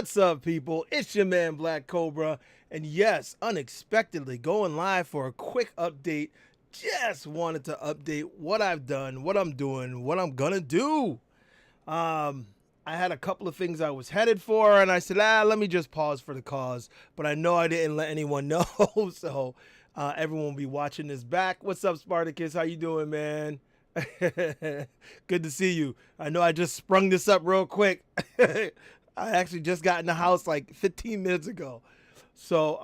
What's up, people? It's your man, Black Cobra. And yes, unexpectedly going live for a quick update. Just wanted to update what I've done, what I'm doing, what I'm gonna do. I had a couple of things I was headed for, and I said, let me just pause for the cause. But I know I didn't let anyone know, so everyone will be watching this back. What's up, Spartacus? How you doing, man? Good to see you. I know I just sprung this up real quick. I actually just got in the house like 15 minutes ago. So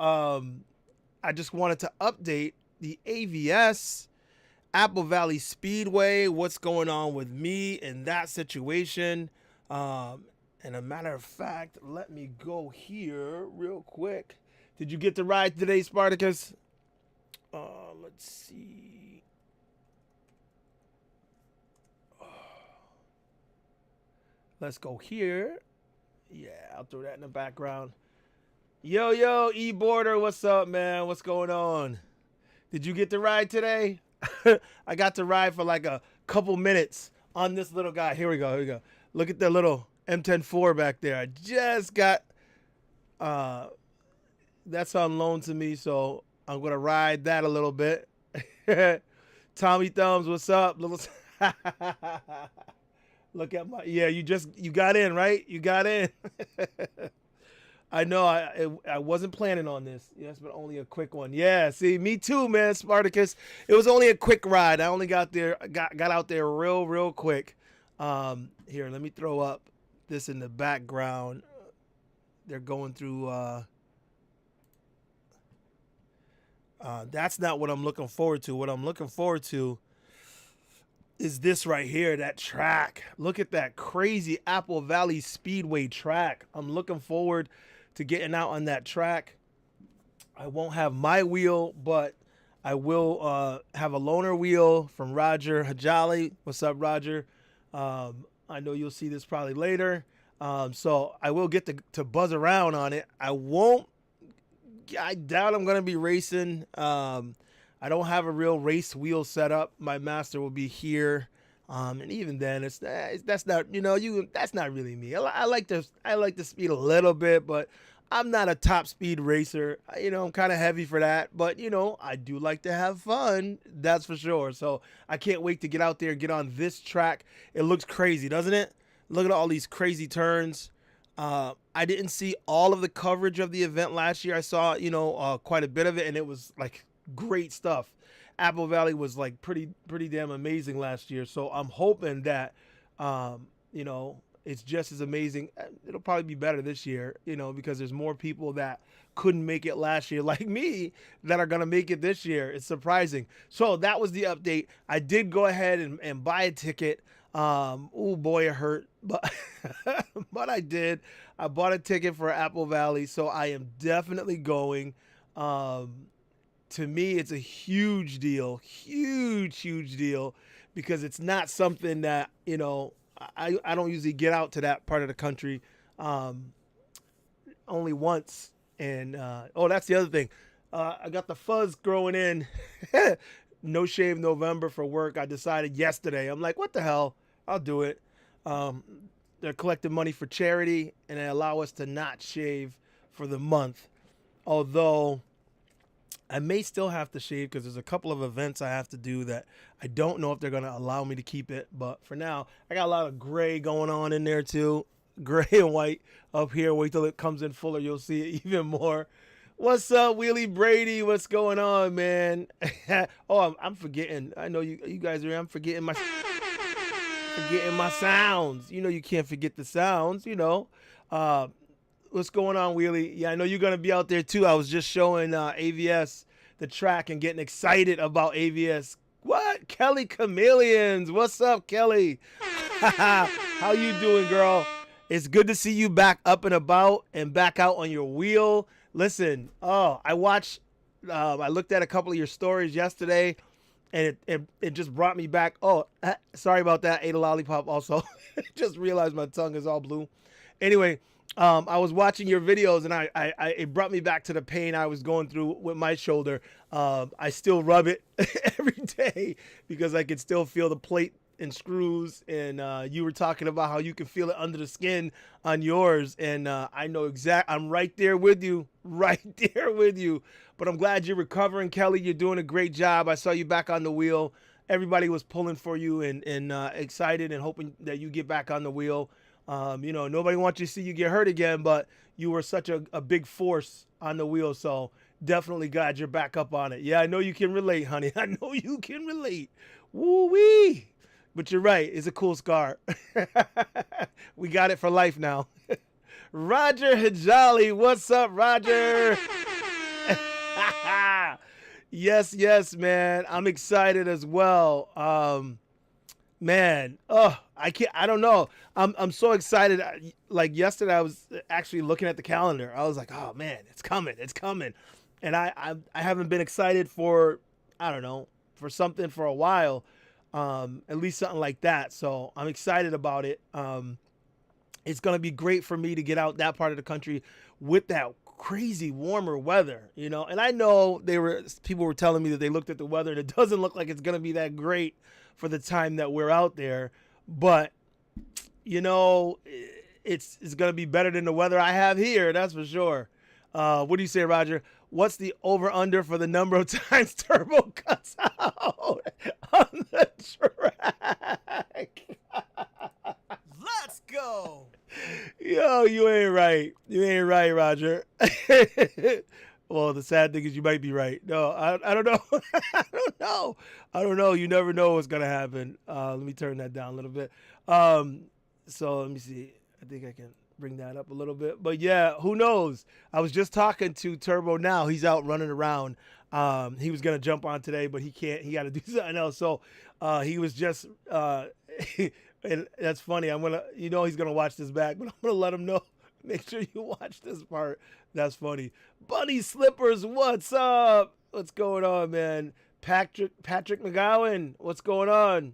I just wanted to update the AVS, Apple Valley Speedway, what's going on with me in that situation. And a matter of fact, let me go here real quick. Did you get to ride today, Spartacus? Let's see. Let's go here. Yeah, I'll throw that in the background. Yo, E-Border, what's up, man? What's going on? Did you get to ride today? I got to ride for like a couple minutes on this little guy. Here we go. Look at the little M10-4 back there. I just got, that's on loan to me, so I'm going to ride that a little bit. Tommy Thumbs, what's up? Little Look at my, yeah, you got in, right? You got in. I know I wasn't planning on this. Yes, but only a quick one. Yeah, see, me too, man, Spartacus. It was only a quick ride. I only got out there real quick. Here, let me throw up this in the background. They're going through, that's not what I'm looking forward to. What I'm looking forward to is this right here, that track. Look at that crazy Apple Valley Speedway track. I'm looking forward to getting out on that track. I won't have my wheel, but I will have a loaner wheel from Roger Hajali. What's up, Roger? I know you'll see this probably later. So I will get to buzz around on it. I doubt I'm going to be racing. I don't have a real race wheel set up. My master will be here, and even then, that's not that's not really me. I like to speed a little bit, but I'm not a top speed racer. I'm kind of heavy for that, but I do like to have fun. That's for sure. So I can't wait to get out there and get on this track. It looks crazy, doesn't it? Look at all these crazy turns. I didn't see all of the coverage of the event last year. I saw quite a bit of it, and it was like great stuff. Apple Valley was like pretty damn amazing last year, so I'm hoping that it's just as amazing. It'll probably be better this year, because there's more people that couldn't make it last year like me that are gonna make it this year. It's surprising. So that was the update. I did go ahead and buy a ticket. Oh boy, it hurt, but but I did. I bought a ticket for Apple Valley, so I am definitely going. To me, it's a huge deal, huge deal, because it's not something that, I don't usually get out to that part of the country only once. And, that's the other thing. I got the fuzz growing in. No shave November for work. I decided yesterday. I'm like, what the hell? I'll do it. They're collecting money for charity, and they allow us to not shave for the month. Although I may still have to shave because there's a couple of events I have to do that I don't know if they're going to allow me to keep it. But for now, I got a lot of gray going on in there too. Gray and white up here. Wait till it comes in fuller. You'll see it even more. What's up, Wheelie Brady? What's going on, man? Oh, I'm forgetting. I know you guys are. I'm forgetting my sounds. You can't forget the sounds, What's going on, Wheelie? Yeah, I know you're going to be out there too. I was just showing AVS the track and getting excited about AVS. What? Kelly Chameleons. What's up, Kelly? How you doing, girl? It's good to see you back up and about and back out on your wheel. Listen, I looked at a couple of your stories yesterday, and it just brought me back. Sorry about that. Ate a lollipop also. Just realized my tongue is all blue. Anyway, I was watching your videos, and it brought me back to the pain I was going through with my shoulder. I still rub it every day because I can still feel the plate and screws, and you were talking about how you can feel it under the skin on yours, and I know I'm right there with you, right there with you. But I'm glad you're recovering, Kelly. You're doing a great job. I saw you back on the wheel. Everybody was pulling for you and excited and hoping that you get back on the wheel. You know, nobody wants you to see you get hurt again, but you were such a big force on the wheel, so definitely glad you're back up on it. Yeah, I know you can relate, honey. I know you can relate. Woo-wee. But you're right. It's a cool scar. We got it for life now. Roger Hijali. What's up, Roger? Yes, man. I'm excited as well. Man, I don't know. I'm so excited. Like yesterday, I was actually looking at the calendar. I was like, oh man, it's coming. And I haven't been excited for, I don't know, for something for a while, at least something like that. So I'm excited about it. It's gonna be great for me to get out that part of the country with that crazy warmer weather, you know. And I know people were telling me that they looked at the weather and it doesn't look like it's gonna be that great for the time that we're out there, but you know, it's going to be better than the weather I have here, that's for sure. What do you say, Roger? What's the over-under for the number of times Turbo cuts out on the track? Let's go. Yo, you ain't right, Roger. Well, the sad thing is you might be right. No, I don't know. I don't know. You never know what's going to happen. Let me turn that down a little bit. So let me see. I think I can bring that up a little bit. But yeah, who knows? I was just talking to Turbo now. He's out running around. He was going to jump on today, but he can't. He got to do something else. So he was just, and that's funny. He's going to watch this back, but I'm going to let him know. Make sure you watch this part. That's funny. Bunny Slippers, what's up? What's going on, man? Patrick McGowan, what's going on?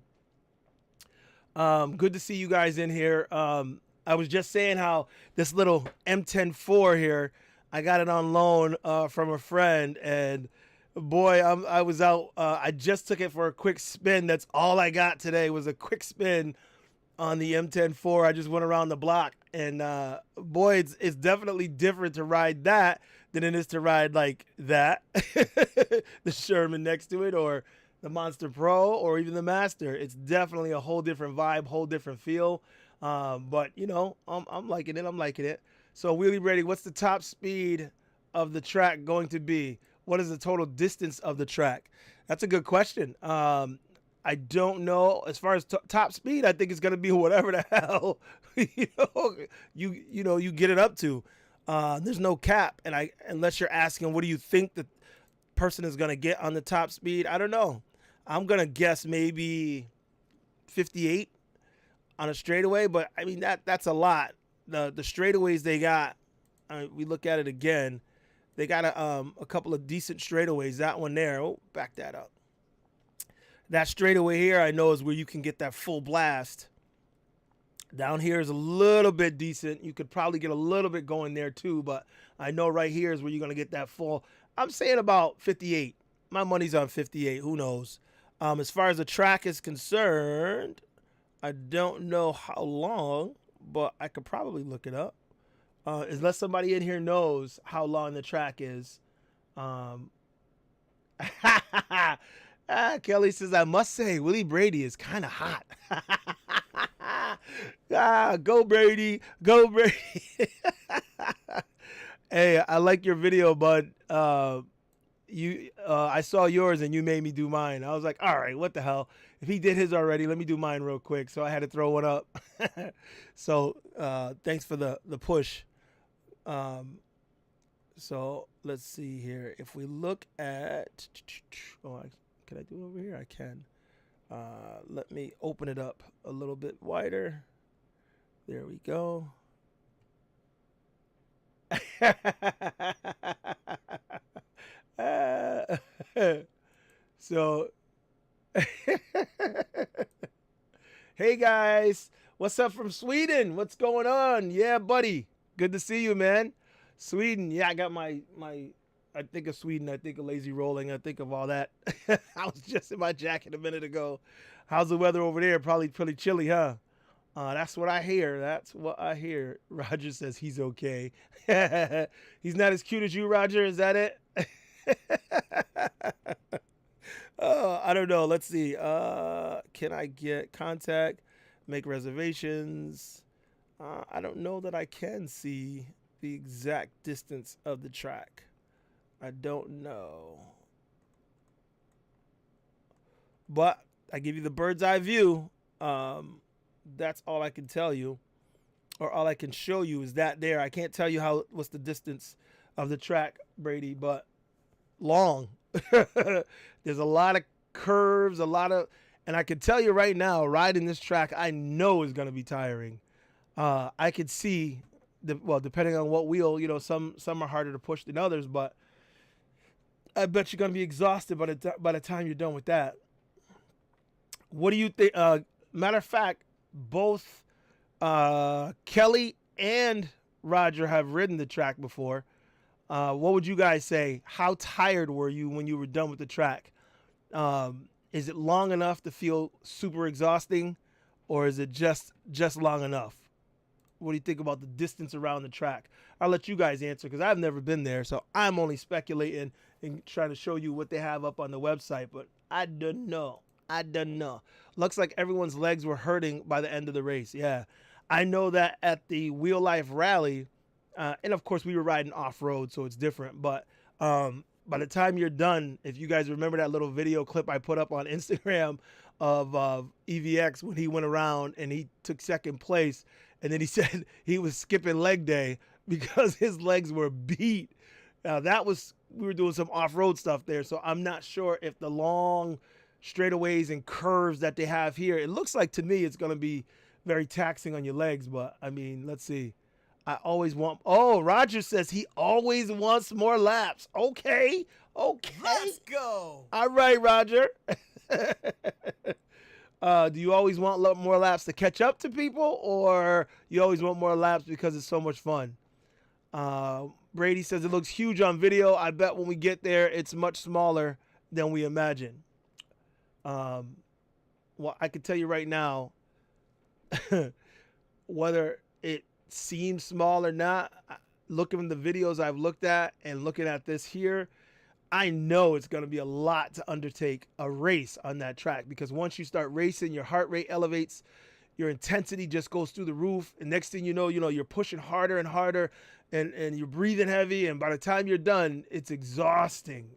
Good to see you guys in here. I was just saying how this little M10-4 here, I got it on loan from a friend, and boy, I was out. I just took it for a quick spin. That's all I got today was a quick spin on the M10-4. I just went around the block, and boy, it's definitely different to ride that than it is to ride like that, the Sherman next to it, or the Monster Pro, or even the Master. It's definitely a whole different vibe, whole different feel. But you know, I'm liking it. So Wheelie Brady, what's the top speed of the track going to be? What is the total distance of the track? That's a good question. I don't know. As far as top speed, I think it's gonna be whatever the hell you get it up to. There's no cap, and unless you're asking, what do you think the person is gonna get on the top speed? I don't know. I'm gonna guess maybe 58 on a straightaway, but I mean that's a lot. The straightaways they got, we look at it again. They got a couple of decent straightaways. That one there. Oh, back that up. That straightaway here, I know, is where you can get that full blast. Down here is a little bit decent. You could probably get a little bit going there too, but I know right here is where you're going to get that full. I'm saying about 58. My money's on 58. Who knows? As far as the track is concerned, I don't know how long, but I could probably look it up. Unless somebody in here knows how long the track is. Kelly says, I must say, Willie Brady is kind of hot. Go Brady. Go Brady. Hey, I like your video, bud. I saw yours and you made me do mine. I was like, all right, what the hell? If he did his already, let me do mine real quick. So I had to throw one up. So thanks for the push. So let's see here. If we look at, can I do it over here? I can. Let me open it up a little bit wider. There we go. So, hey guys, what's up from Sweden? What's going on? Yeah, buddy. Good to see you, man. Sweden. Yeah, I got my I think of Sweden, I think of lazy rolling, I think of all that. I was just in my jacket a minute ago. How's the weather over there? Probably pretty chilly, huh? That's what I hear. That's what I hear. Roger says he's okay. He's not as cute as you, Roger. Is that it? I don't know. Let's see. Can I get contact, make reservations? I don't know that I can see the exact distance of the track. I don't know. But I give you the bird's eye view. That's all I can tell you, or all I can show you is that there. I can't tell you what's the distance of the track, Brady, but long. There's a lot of curves, and I can tell you right now, riding this track, I know is going to be tiring. I could see, depending on what wheel, some are harder to push than others, but I bet you're going to be exhausted by the time you're done with that. What do you think? Matter of fact, both Kelly and Roger have ridden the track before. What would you guys say? How tired were you when you were done with the track? Is it long enough to feel super exhausting, or is it just long enough? What do you think about the distance around the track? I'll let you guys answer because I've never been there, so I'm only speculating and trying to show you what they have up on the website, but I don't know. Looks like everyone's legs were hurting by the end of the race. Yeah, I know that at the Wheel Life Rally, and of course we were riding off-road, so it's different, but by the time you're done, if you guys remember that little video clip I put up on Instagram of EVX when he went around and he took second place, and then he said he was skipping leg day because his legs were beat. Now we were doing some off-road stuff there, so I'm not sure if the long straightaways and curves that they have here, it looks like to me it's going to be very taxing on your legs, but I mean, let's see. Roger says he always wants more laps. Okay. Let's go. All right, Roger. Do you always want more laps to catch up to people, or you always want more laps because it's so much fun? Brady says it looks huge on video. I bet when we get there, it's much smaller than we imagine. Well, I can tell you right now, whether it seems small or not, looking at the videos I've looked at and looking at this here, I know it's going to be a lot to undertake a race on that track, because once you start racing, your heart rate elevates, your intensity just goes through the roof, and next thing you know, you're pushing harder and harder, and you're breathing heavy, and by the time you're done, it's exhausting,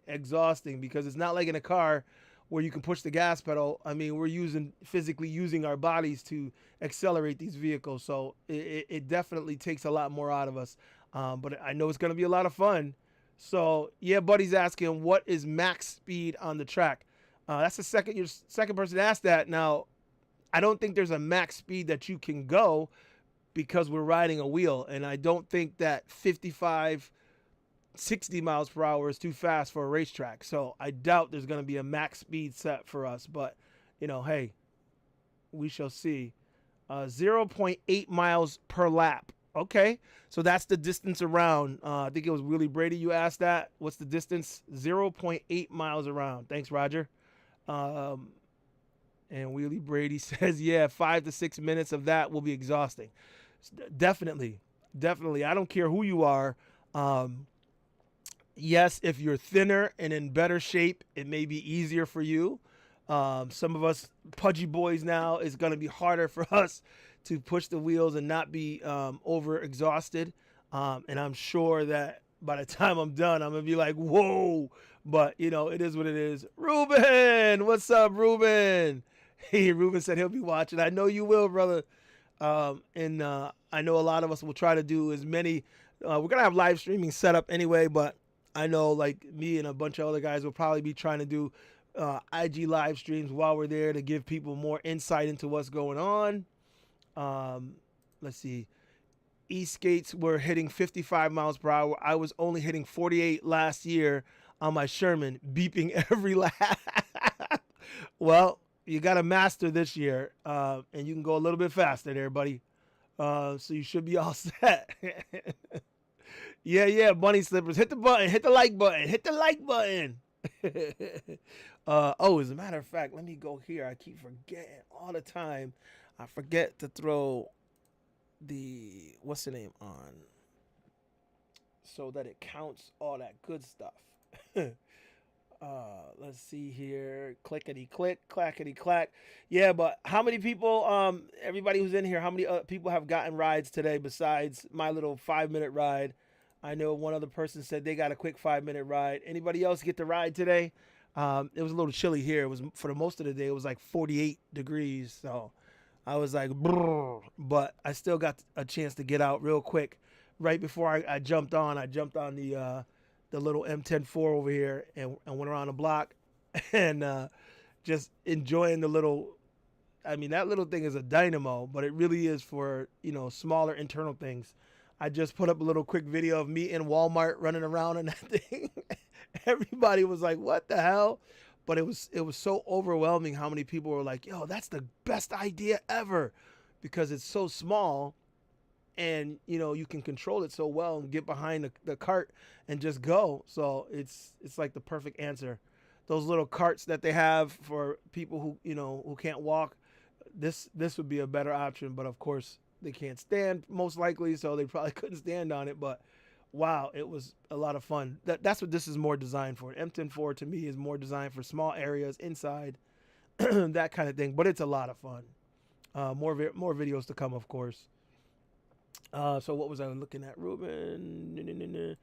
because it's not like in a car where you can push the gas pedal. I mean, we're physically using our bodies to accelerate these vehicles, so it definitely takes a lot more out of us, but I know it's going to be a lot of fun. So yeah, Buddy's asking, what is max speed on the track? That's the second person to ask that. Now, I don't think there's a max speed that you can go, because we're riding a wheel, and I don't think that 55, 60 miles per hour is too fast for a racetrack. So I doubt there's going to be a max speed set for us, but hey, we shall see. 0.8 miles per lap. Okay, so that's the distance around. I think it was Willie Brady you asked that. What's the distance? 0.8 miles around. Thanks, Roger. And Willie Brady says, yeah, 5 to 6 minutes of that will be exhausting. Definitely. I don't care who you are. Yes, if you're thinner and in better shape, it may be easier for you. Some of us pudgy boys now, it's going to be harder for us to push the wheels and not be over exhausted. And I'm sure that by the time I'm done, I'm going to be like, whoa. But, it is what it is. Ruben, what's up, Ruben? Hey, Ruben said he'll be watching. I know you will, brother. And I know a lot of us will try to do as many. We're going to have live streaming set up anyway, but I know like me and a bunch of other guys will probably be trying to do IG live streams while we're there to give people more insight into what's going on. Let's see. E-skates were hitting 55 miles per hour. I was only hitting 48 last year on my Sherman, beeping every lap. Well, you got to master this year, and you can go a little bit faster there, buddy. So you should be all set. Yeah, bunny slippers. Hit the button. Hit the like button. Oh, as a matter of fact, let me go here. I keep forgetting all the time. I forget to throw the what's the name on so that it counts all that good stuff. Let's see here. Clickety click, clackety clack. Yeah, but how many people? Everybody who's in here, how many people have gotten rides today besides my little 5-minute ride? I know one other person said they got a quick 5-minute ride. Anybody else get the ride today? It was a little chilly here. It was for the most of the day. It was like 48 degrees. So I was like, brrr, but I still got a chance to get out real quick. Right before I jumped on, the little M104 over here and went around the block and just enjoying the little. I mean, that little thing is a dynamo, but it really is for, smaller internal things. I just put up a little quick video of me in Walmart running around in that thing. Everybody was like, "What the hell?" But it was so overwhelming how many people were like, "Yo, that's the best idea ever," because it's so small, and you can control it so well and get behind the cart and just go. So it's like the perfect answer. Those little carts that they have for people who can't walk, this would be a better option. But of course they can't stand most likely, so they probably couldn't stand on it. But wow, it was a lot of fun. That's what this is more designed for. M104 to me is more designed for small areas inside, that kind of thing. But it's a lot of fun. More videos to come, of course. So what was I looking at, Ruben?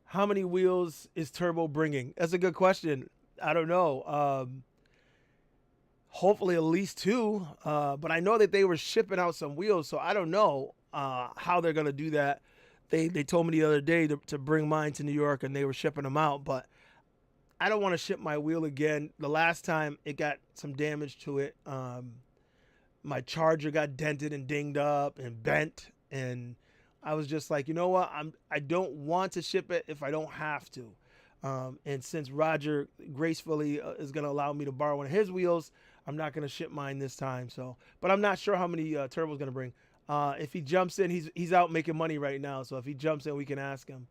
How many wheels is Turbo bringing? That's a good question. I don't know. Hopefully at least 2. But I know that they were shipping out some wheels, so I don't know how they're gonna do that. They told me the other day to bring mine to New York, and they were shipping them out. But I don't want to ship my wheel again. The last time it got some damage to it. My charger got dented and dinged up and bent, and I was just like, you know what? I don't want to ship it if I don't have to. And since Roger gracefully is going to allow me to borrow one of his wheels, I'm not going to ship mine this time. So, but I'm not sure how many Turbo's going to bring. If he jumps in, he's out making money right now. So if he jumps in, we can ask him.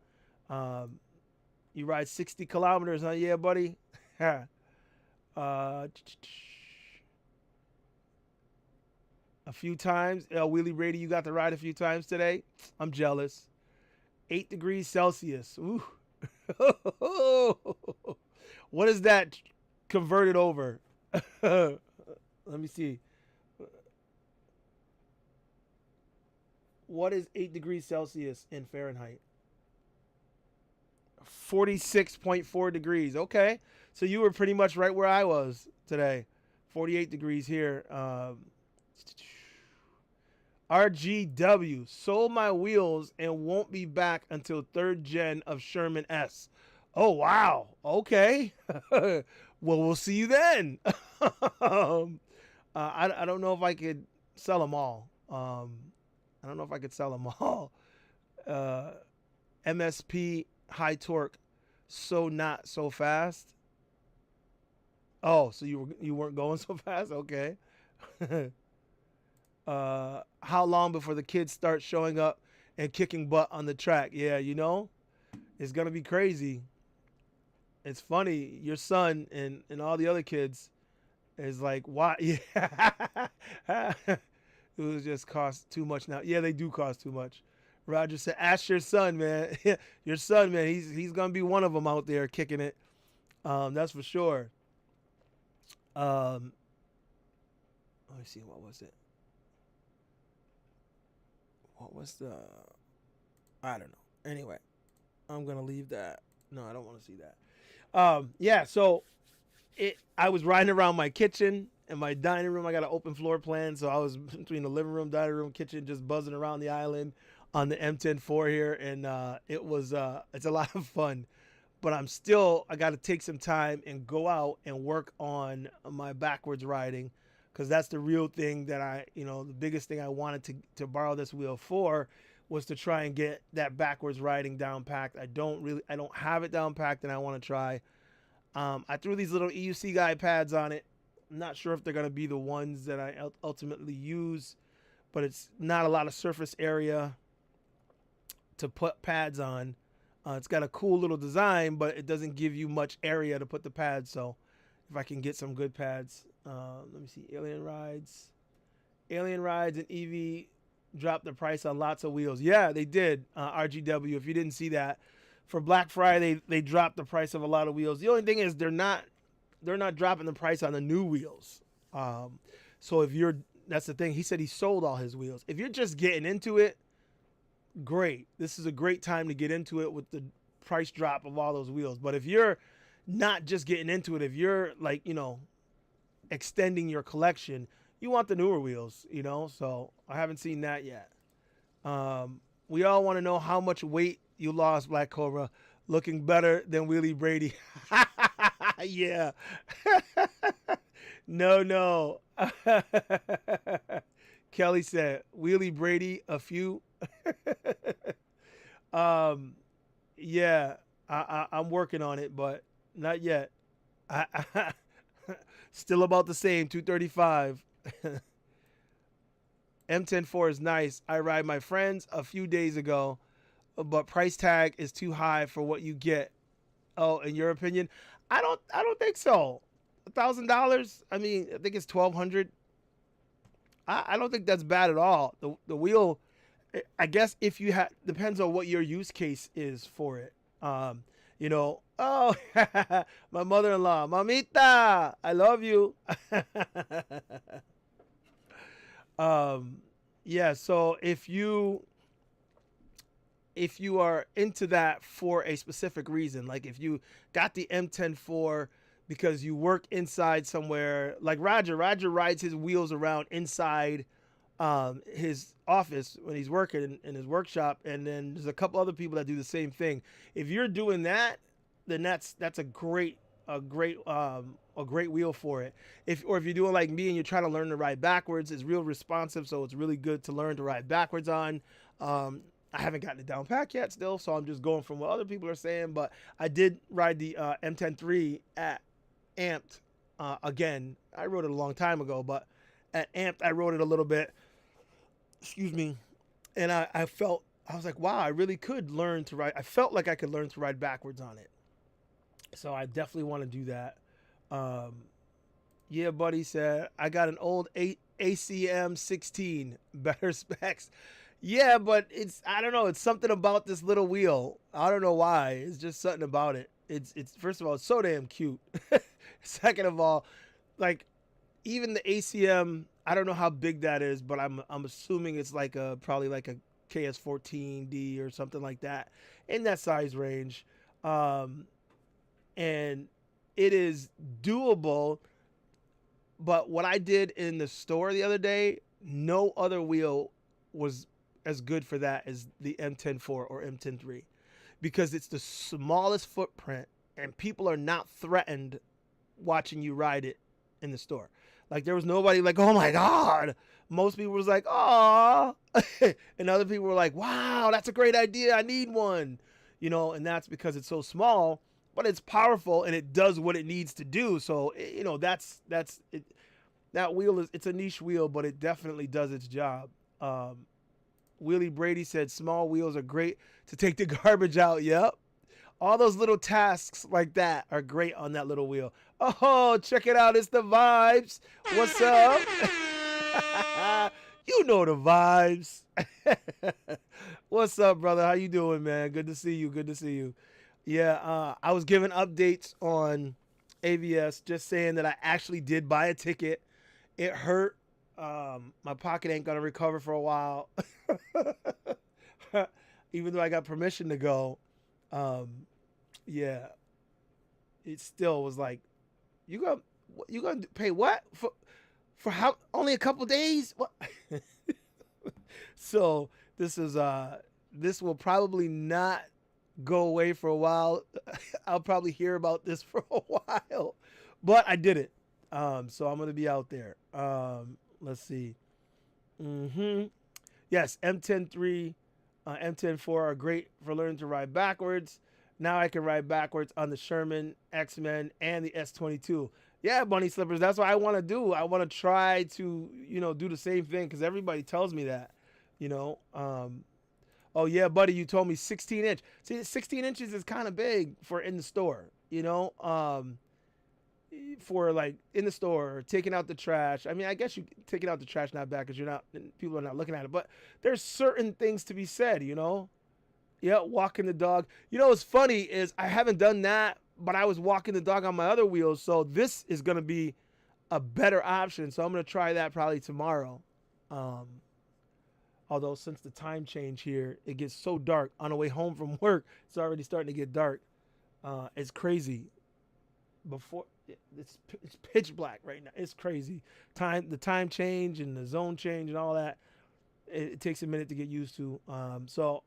You ride 60 kilometers, huh? Yeah, buddy. A few times. Wheelie Brady, you got to ride a few times today. I'm jealous. 8 degrees Celsius. Ooh. What is that converted over? Let me see. What is 8 degrees Celsius in Fahrenheit? 46.4 degrees. Okay. So you were pretty much right where I was today. 48 degrees here. RGW, sold my wheels and won't be back until 3rd gen of Sherman S. Oh, wow. Okay. Well, we'll see you then. I don't know if I could sell them all. I don't know if I could sell them all. MSP, high torque, so not so fast. Oh, so you weren't going so fast? Okay. How long before the kids start showing up and kicking butt on the track? Yeah, it's gonna be crazy. It's funny, your son and all the other kids is like, why? Yeah. It was just cost too much now. Yeah, they do cost too much. Roger said, ask your son, man. Your son, man, he's gonna be one of them out there kicking it. That's for sure. Let me see, what was it? What was I don't know. Anyway, I'm gonna leave that. No, I don't want to see that. Yeah, so I was riding around my kitchen and my dining room. I got an open floor plan, so I was between the living room, dining room, kitchen, just buzzing around the island on the M104 here, and it's a lot of fun. But I got to take some time and go out and work on my backwards riding, because that's the real thing that the biggest thing I wanted to borrow this wheel for was to try and get that backwards riding down packed. I don't have it down packed, and I want to try. I threw these little EUC guide pads on it. I'm not sure if they're going to be the ones that I ultimately use, but it's not a lot of surface area to put pads on. It's got a cool little design, but it doesn't give you much area to put the pads. So if I can get some good pads. Let me see. Alien Rides and EV dropped the price on lots of wheels. Yeah, they did. RGW. If you didn't see that, for Black Friday they dropped the price of a lot of wheels. The only thing is they're not dropping the price on the new wheels. So that's the thing. He said he sold all his wheels. If you're just getting into it, great. This is a great time to get into it with the price drop of all those wheels. But if you're not just getting into it, if you're like, extending your collection, you want the newer wheels, So I haven't seen that yet. We all want to know how much weight you lost, Black Cobra. Looking better than Wheelie Brady. Yeah. No. Kelly said, Wheelie Brady, a few. Yeah, I'm working on it, but not yet. Still about the same, 235. M104 is nice. I ride my friends a few days ago, but price tag is too high for what you get. Oh, in your opinion? I don't think so. $1,000. I mean, I think it's $1,200. I don't think that's bad at all. The wheel, I guess if you have, depends on what your use case is for it. Oh, my mother-in-law, Mamita, I love you. Yeah, so if you are into that for a specific reason, like if you got the M104 because you work inside somewhere, like Roger rides his wheels around inside his office when he's working in his workshop, and then there's a couple other people that do the same thing. If you're doing that, then that's a great wheel for it. If you're doing like me and you're trying to learn to ride backwards, it's real responsive, so it's really good to learn to ride backwards on. I haven't gotten it down pat yet still, so I'm just going from what other people are saying, but I did ride the M103 at Amped again. I rode it a long time ago, but at Amped I rode it a little bit. Excuse me. And I was like, wow, I really could learn to ride. I felt like I could learn to ride backwards on it. So I definitely want to do that. Yeah, buddy said, I got an old ACM 16, better specs. Yeah, but I don't know. It's something about this little wheel. I don't know why. It's just something about it. It's first of all, it's so damn cute. Second of all, like even the ACM, I don't know how big that is, but I'm assuming it's like probably like a KS14D or something like that in that size range. And it is doable, but what I did in the store the other day, no other wheel was as good for that as the M104 or M103, because it's the smallest footprint and people are not threatened watching you ride it in the store. Like there was nobody like, oh my God. Most people was like, aw. And other people were like, wow, that's a great idea. I need one. And that's because it's so small, but it's powerful and it does what it needs to do. So, that's it. That wheel it's a niche wheel, but it definitely does its job. Wheelie Brady said small wheels are great to take the garbage out. Yep. All those little tasks like that are great on that little wheel. Oh, check it out. It's the vibes. What's up? You know the vibes. What's up, brother? How you doing, man? Good to see you. Yeah, I was giving updates on AVS, just saying that I actually did buy a ticket. It hurt. My pocket ain't going to recover for a while. Even though I got permission to go. Yeah, it still was like, you gonna pay what for how only a couple days? What? So this will probably not go away for a while. I'll probably hear about this for a while, but I did it. So I'm gonna be out there. Let's see. Yes, M103, M104 are great for learning to ride backwards. Now I can ride backwards on the Sherman, X-Men, and the S22. Yeah, Bunny Slippers, that's what I want to do. I want to try to, do the same thing because everybody tells me that, Oh, yeah, buddy, you told me 16 inch. See, 16 inches is kind of big for in the store, for like in the store or taking out the trash. I mean, I guess you taking out the trash not bad because you're not people are not looking at it. But there's certain things to be said, you know. Yeah, walking the dog. You know what's funny is I haven't done that, but I was walking the dog on my other wheels, so this is gonna be a better option. So I'm gonna try that probably tomorrow. Although since the time change here, it gets so dark on the way home from work. It's already starting to get dark. It's crazy. Before it's pitch black right now. It's crazy. The time change and the zone change and all that. It takes a minute to get used to. So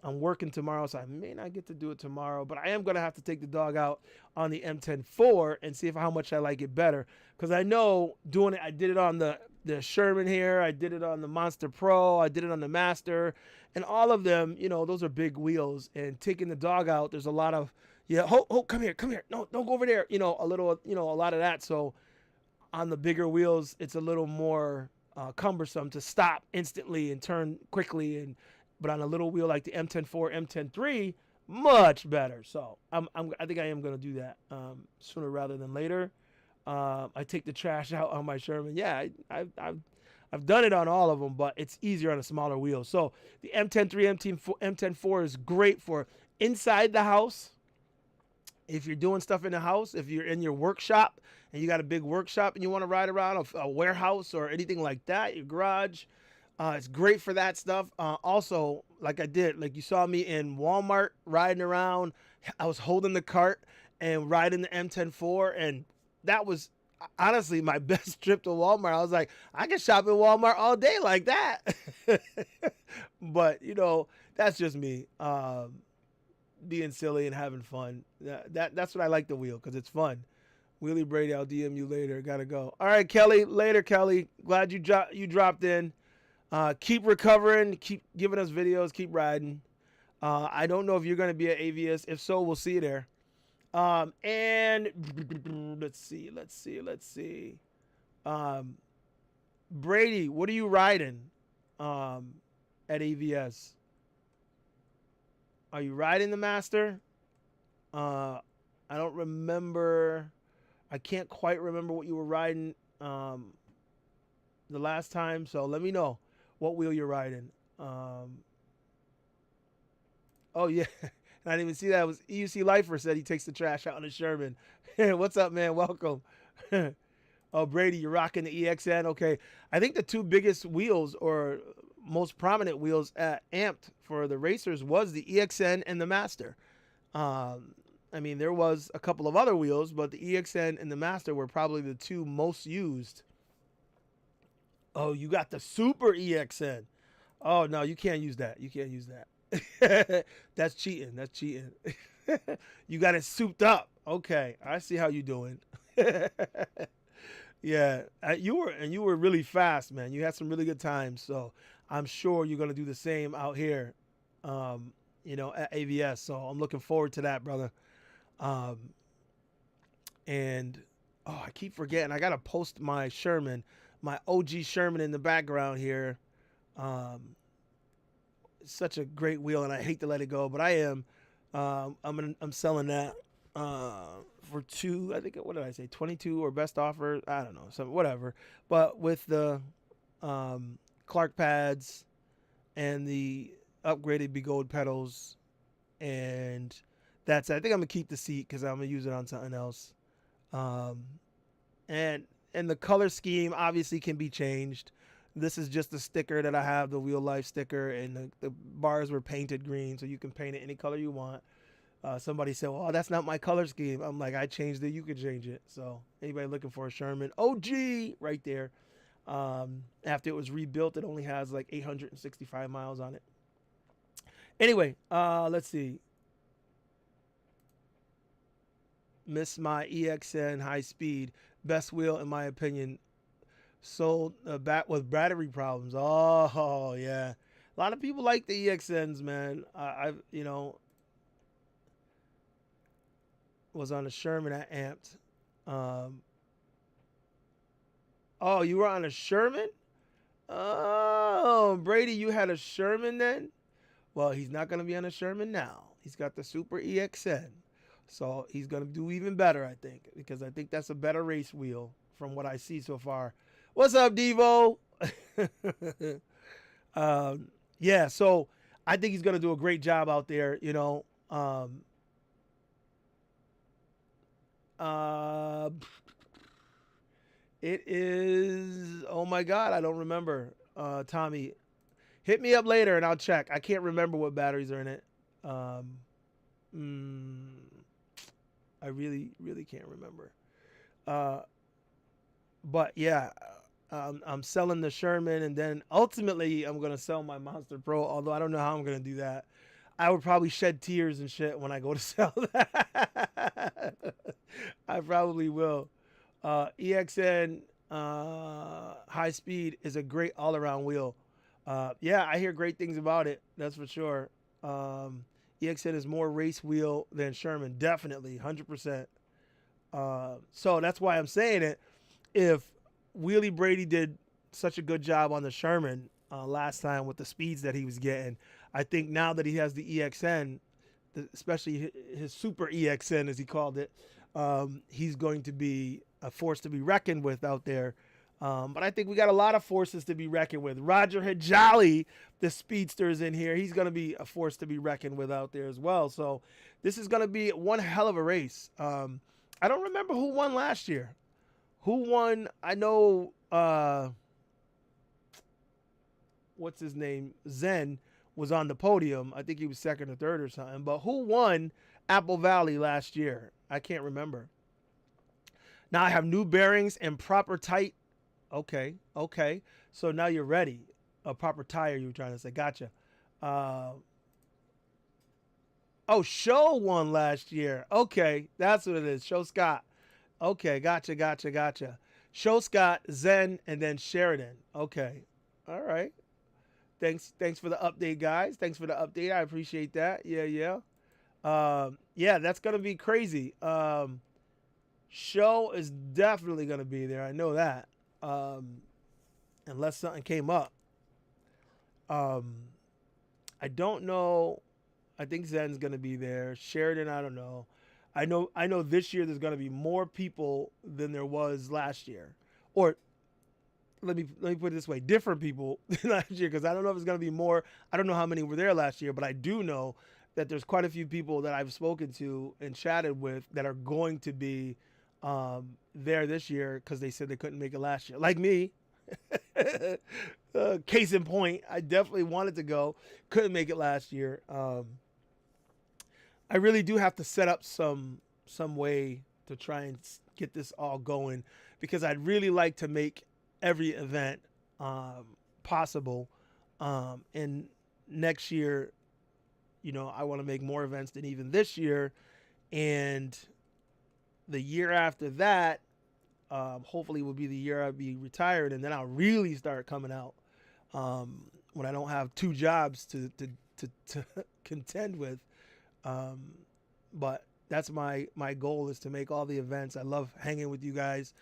I'm working tomorrow, so I may not get to do it tomorrow. But I am gonna have to take the dog out on the M10-4 and see how much I like it better. Because I know doing it, I did it on the Sherman here, I did it on the Monster Pro, I did it on the Master, and all of them, you know, those are big wheels. And taking the dog out, there's a lot of come here, no, don't go over there, you know, a little, you know, a lot of that. So on the bigger wheels, it's a little more cumbersome to stop instantly and turn quickly, but on a little wheel like the M10-4, M10-3, much better. So I think I am gonna do that sooner rather than later. I take the trash out on my Sherman. Yeah, I've done it on all of them, but it's easier on a smaller wheel. So the M10-3, M10-4 is great for inside the house. If you're doing stuff in the house, if you're in your workshop and you got a big workshop and you want to ride around a warehouse or anything like that, your garage, it's great for that stuff. Also, like you saw me in Walmart riding around. I was holding the cart and riding the M10-4, and that was honestly my best trip to Walmart. I was like, I can shop at Walmart all day like that. But, you know, that's just me being silly and having fun. That's what I like the wheel, because it's fun. Wheelie Brady, I'll DM you later. Gotta go. All right, Kelly. Later, Kelly. Glad you dropped in. Keep recovering. Keep giving us videos. Keep riding. I don't know if you're going to be at AVS. If so, we'll see you there. And let's see. Brady, what are you riding at AVS? Are you riding the Master? I don't remember. I can't quite remember what you were riding the last time. So let me know what wheel you're riding. Oh, yeah. I didn't even see that. It was EUC Lifer said he takes the trash out on the Sherman. What's up, man? Welcome. Oh, Brady, you're rocking the EXN. Okay. I think the two biggest wheels or most prominent wheels at Amped for the racers was the EXN and the Master. I mean, there was a couple of other wheels, but the EXN and the Master were probably the two most used. Oh, you got the Super EXN. Oh, no, you can't use that. You can't use that. That's cheating. That's cheating. You got it souped up. Okay, I see how you doing. Yeah, you were really fast, man. You had some really good times, so I'm sure you're gonna do the same out here, you know, at AVS. So I'm looking forward to that, brother. And oh, I keep forgetting. I gotta post my Sherman, my OG Sherman in the background here. It's such a great wheel, and I hate to let it go, but I am. I'm selling that for I think, what did I say, 22 or best offer? I don't know, some whatever. But with the Clark pads and the upgraded Begold pedals, and that's it. I think I'm gonna keep the seat because I'm gonna use it on something else. And the color scheme obviously can be changed. This is just the sticker that I have, the Wheel Life sticker, and the bars were painted green, so you can paint it any color you want. Somebody said, well, that's not my color scheme. I'm like, I changed it. You could change it. So anybody looking for a Sherman, OG right there. After it was rebuilt, it only has like 865 miles on it. Anyway, let's see. Miss my EXN high speed. Best wheel, in my opinion. Sold back with battery problems. Oh, yeah. A lot of people like the EXNs, man. I've, you know, was on a Sherman at Amped. Oh, you were on a Sherman? Oh, Brady, you had a Sherman then? Well, he's not going to be on a Sherman now. He's got the Super EXN. So he's going to do even better, I think, because I think that's a better race wheel from what I see so far. What's up, Devo? Yeah, so I think he's going to do a great job out there, you know. It is, oh my God, I don't remember. Tommy, hit me up later and I'll check. I can't remember what batteries are in it. I really, really can't remember. But yeah, I'm selling the Sherman, and then ultimately I'm gonna sell my Monster Pro. Although I don't know how I'm gonna do that. I would probably shed tears and shit when I go to sell that. I probably will. EXN high speed is a great all-around wheel. Yeah, I hear great things about it. That's for sure. EXN is more race wheel than Sherman, definitely, 100%. So that's why I'm saying it. If Wheelie Brady did such a good job on the Sherman last time with the speeds that he was getting, I think now that he has the EXN, especially his super EXN as he called it, he's going to be a force to be reckoned with out there. But I think we got a lot of forces to be reckoned with. Roger Hajali, the speedster, is in here. He's going to be a force to be reckoned with out there as well. So this is going to be one hell of a race. I don't remember who won last year. Who won? I know, what's his name? Zen was on the podium. I think he was second or third or something. But who won Apple Valley last year? I can't remember. Now I have new bearings and proper tight. Okay. So now you're ready. A proper tire, you were trying to say. Gotcha. Show won last year. Okay, that's what it is. Show Scott. Okay, gotcha. Show Scott, Zen, and then Sheridan. Okay. All right. Thanks for the update, guys. Thanks for the update. I appreciate that. Yeah. Yeah, that's gonna be crazy. Show is definitely gonna be there. I know that. Unless something came up. I don't know. I think Zen's gonna be there. Sheridan, I don't know. I know this year there's gonna be more people than there was last year. Or let me put it this way, different people than last year, because I don't know if it's gonna be more. I don't know how many were there last year, but I do know that there's quite a few people that I've spoken to and chatted with that are going to be there this year because they said they couldn't make it last year. Like me. Case in point, I definitely wanted to go, couldn't make it last year. I really do have to set up some way to try and get this all going, because I'd really like to make every event possible. And next year, you know, I want to make more events than even this year. And the year after that, hopefully will be the year I'll be retired, and then I'll really start coming out when I don't have two jobs to contend with. But that's my goal, is to make all the events. I love hanging with you guys.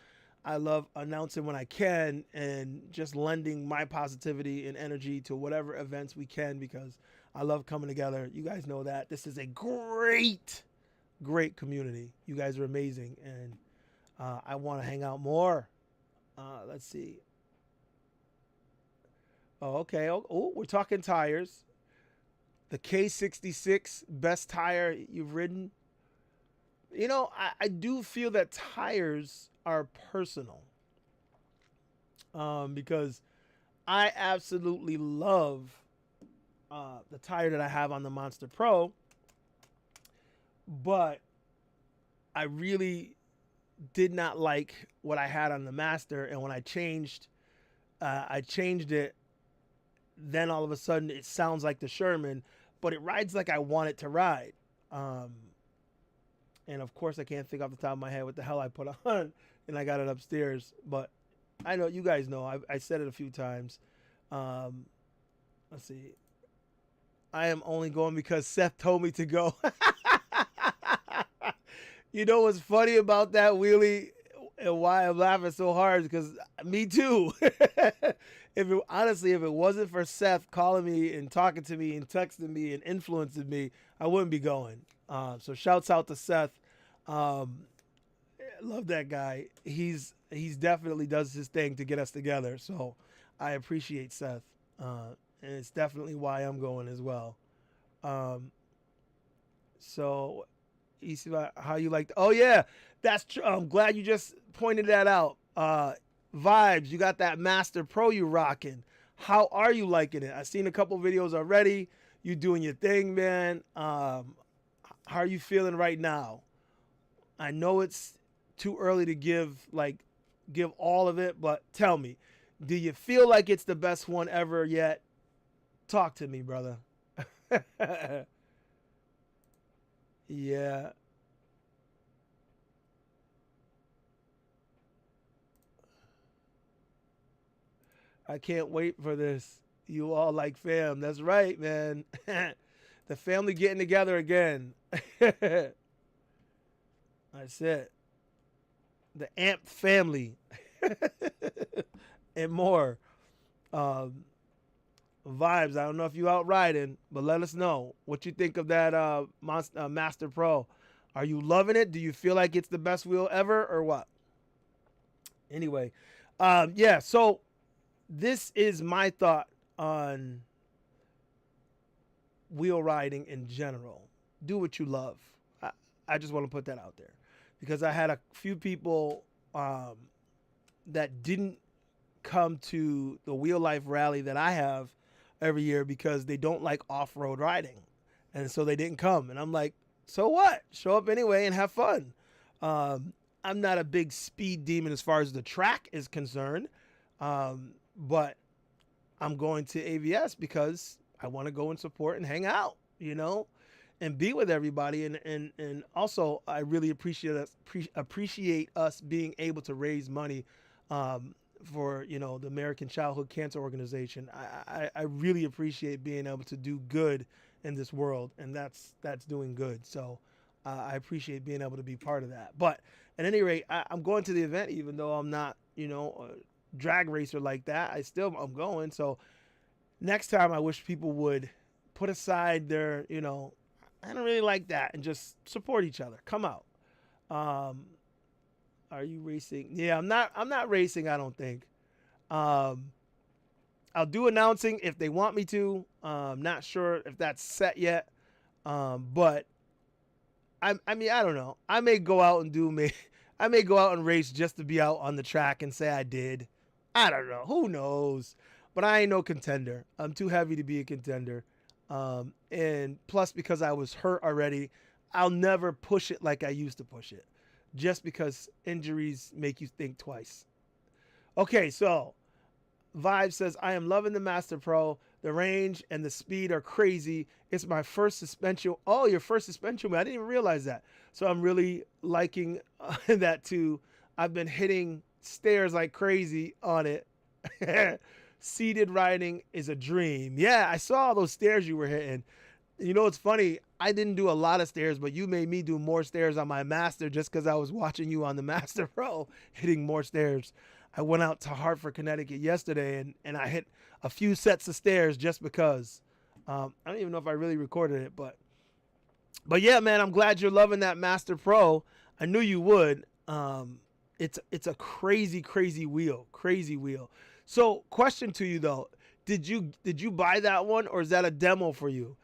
I love announcing when I can and just lending my positivity and energy to whatever events we can, because I love coming together. You guys know that. This is a great community. You guys are amazing, and I want to hang out more. Let's see. Oh, okay. Oh, we're talking tires. The K66, best tire you've ridden. You know, I do feel that tires are personal. Because I absolutely love the tire that I have on the Monster Pro. But I really did not like what I had on the Master, and when I changed it, then all of a sudden it sounds like the Sherman, but it rides like I want it to ride. And of course I can't think off the top of my head what the hell I put on, and I got it upstairs, but I know you guys know, I said it a few times. Let's see. I am only going because Seth told me to go. You know what's funny about that, Wheelie? And why I'm laughing so hard is because me too. Honestly, if it wasn't for Seth calling me and talking to me and texting me and influencing me, I wouldn't be going. So shouts out to Seth. Love that guy. He's definitely does his thing to get us together. So I appreciate Seth, and it's definitely why I'm going as well. So you see how you like. Oh yeah, that's true. I'm glad you just pointed that out. Vibes, you got that Master Pro you rocking. How are you liking it? I've seen a couple videos already. You doing your thing, man. How are you feeling right now? I know it's too early to give all of it, but tell me, do you feel like it's the best one ever yet? Talk to me, brother. Yeah. I can't wait for this. You all like fam. That's right, man. The family getting together again. That's it. The amped family. And more. Vibes. I don't know if you out riding, but let us know what you think of that Master Pro. Are you loving it? Do you feel like it's the best wheel ever or what? Anyway, yeah, so this is my thought on wheel riding in general. Do what you love. I just want to put that out there because I had a few people that didn't come to the Wheel Life rally that I have every year because they don't like off-road riding. And so they didn't come. And I'm like, so what? Show up anyway and have fun. I'm not a big speed demon as far as the track is concerned. But I'm going to AVS because I want to go and support and hang out, and be with everybody. And also I really appreciate us being able to raise money for, the American Childhood Cancer Organization. I really appreciate being able to do good in this world, and that's doing good. So I appreciate being able to be part of that. But at any rate, I'm going to the event, even though I'm not, a drag racer like that. I'm going. So next time I wish people would put aside their, I don't really like that, and just support each other. Come out. Are you racing? Yeah, I'm not racing, I don't think. I'll do announcing if they want me to. Not sure if that's set yet. But I don't know. I may go out and race just to be out on the track and say I did. I don't know. Who knows? But I ain't no contender. I'm too heavy to be a contender. And plus, because I was hurt already, I'll never push it like I used to push it. Just because injuries make you think twice. Okay, so Vibe says, I am loving the Master Pro. The range and the speed are crazy. It's my first suspension. Oh, your first suspension. I didn't even realize that. So I'm really liking that too. I've been hitting stairs like crazy on it. Seated riding is a dream. Yeah, I saw all those stairs you were hitting. It's funny. I didn't do a lot of stairs, but you made me do more stairs on my Master just because I was watching you on the Master Pro hitting more stairs. I went out to Hartford, Connecticut yesterday, and I hit a few sets of stairs just because. I don't even know if I really recorded it, but yeah, man, I'm glad you're loving that Master Pro. I knew you would. It's a crazy, crazy wheel. So, question to you though, did you buy that one, or is that a demo for you?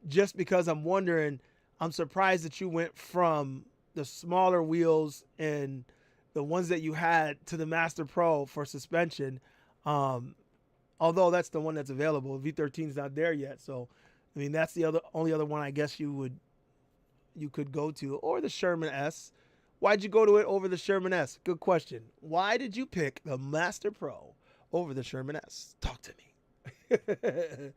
Just because I'm wondering, I'm surprised that you went from the smaller wheels and the ones that you had to the Master Pro for suspension. Although that's the one that's available. V13 is not there yet. So, that's the only other one I guess you could go to, or the Sherman S. Why'd you go to it over the Sherman S? Good question. Why did you pick the Master Pro over the Sherman S? Talk to me.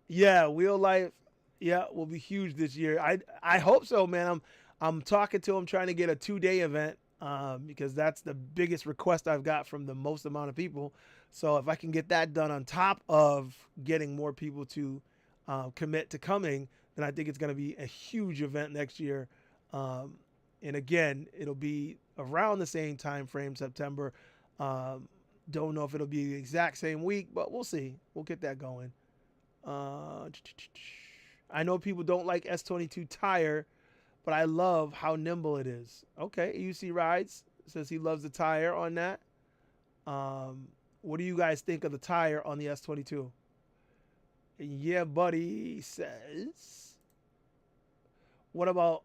Yeah, Wheel Life, yeah, will be huge this year. I hope so, man. I'm talking to him, trying to get a 2-day event because that's the biggest request I've got from the most amount of people. So if I can get that done on top of getting more people to commit to coming, then I think it's going to be a huge event next year. And again, it'll be around the same time frame, September. Don't know if it'll be the exact same week, but we'll see. We'll get that going. I know people don't like S22 tire, but I love how nimble it is. Okay, UC Rides says he loves the tire on that. What do you guys think of the tire on the S22? Yeah, buddy says. What about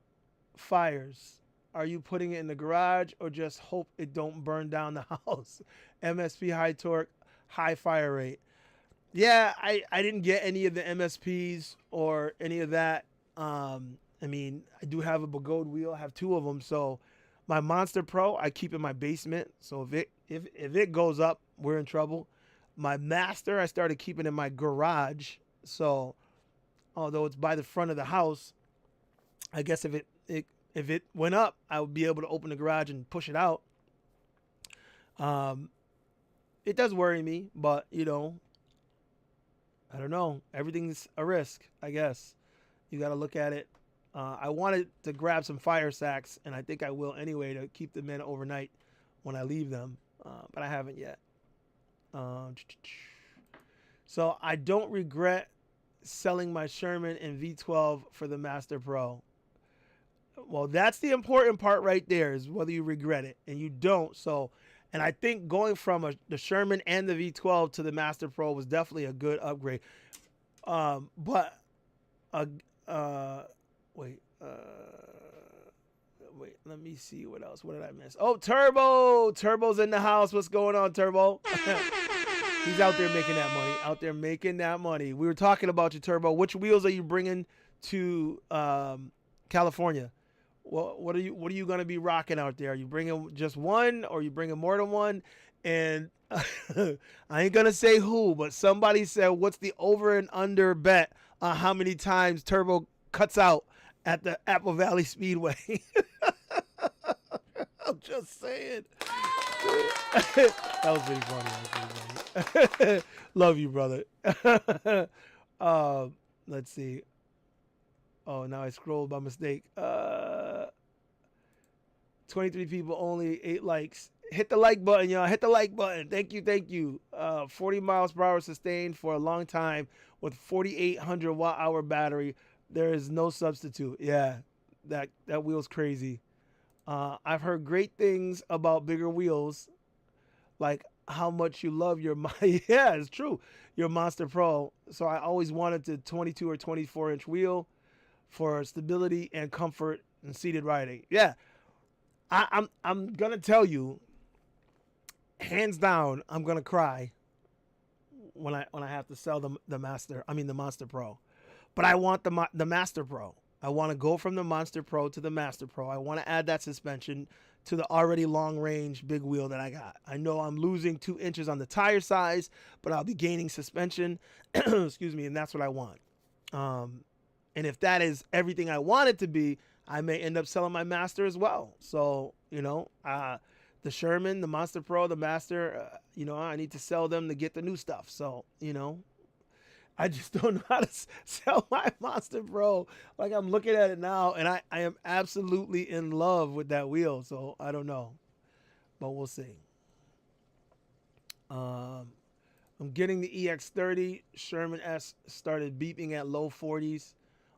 fires? Are you putting it in the garage or just hope it don't burn down the house? MSP high torque, high fire rate. Yeah, I didn't get any of the MSPs or any of that. I mean, I do have a Begode wheel. I have 2 of them. So my Monster Pro, I keep in my basement. So if it goes up, we're in trouble. My Master, I started keeping in my garage. So although it's by the front of the house, I guess if it went up, I would be able to open the garage and push it out. It does worry me, but you know, I don't know. Everything's a risk, I guess. You got to look at it. I wanted to grab some fire sacks, and I think I will anyway to keep them in overnight when I leave them, but I haven't yet. So I don't regret selling my Sherman and V12 for the Master Pro. Well, that's the important part right there, is whether you regret it, and you don't. So, and I think going from the Sherman and the V12 to the Master Pro was definitely a good upgrade. Wait, let me see what else. What did I miss? Oh, Turbo! Turbo's in the house. What's going on, Turbo? He's out there making that money. Out there making that money. We were talking about you, Turbo. Which wheels are you bringing to California? What are you going to be rocking out there? Are you bringing just one, or are you bringing more than one? And I ain't going to say who, but somebody said, what's the over and under bet on how many times Turbo cuts out at the Apple Valley Speedway? I'm just saying. That was pretty funny. Love you, brother. Let's see. Oh, now I scrolled by mistake. 23 people only, 8 likes. Hit the like button, y'all. Hit the like button. Thank you. 40 miles per hour sustained for a long time with 4,800 watt-hour battery. There is no substitute. Yeah, that wheel's crazy. I've heard great things about bigger wheels, like how much you love your yeah, it's true, your Monster Pro. So I always wanted the 22 or 24 inch wheel for stability and comfort and seated riding. Yeah, I'm gonna tell you, hands down, I'm gonna cry when I have to sell the Monster Pro. But I want the Master Pro. I want to go from the Monster Pro to the Master Pro. I want to add that suspension to the already long range big wheel that I got. I know I'm losing 2 inches on the tire size, but I'll be gaining suspension. Excuse me, and that's what I want. And if that is everything I want it to be, I may end up selling my Master as well. So, you know, the Sherman, the Monster Pro, the Master, you know, I need to sell them to get the new stuff. So, you know, I just don't know how to sell my Monster Pro. Like, I'm looking at it now, and I am absolutely in love with that wheel. So I don't know, but we'll see. I'm getting the EX30. Sherman S started beeping at low 40s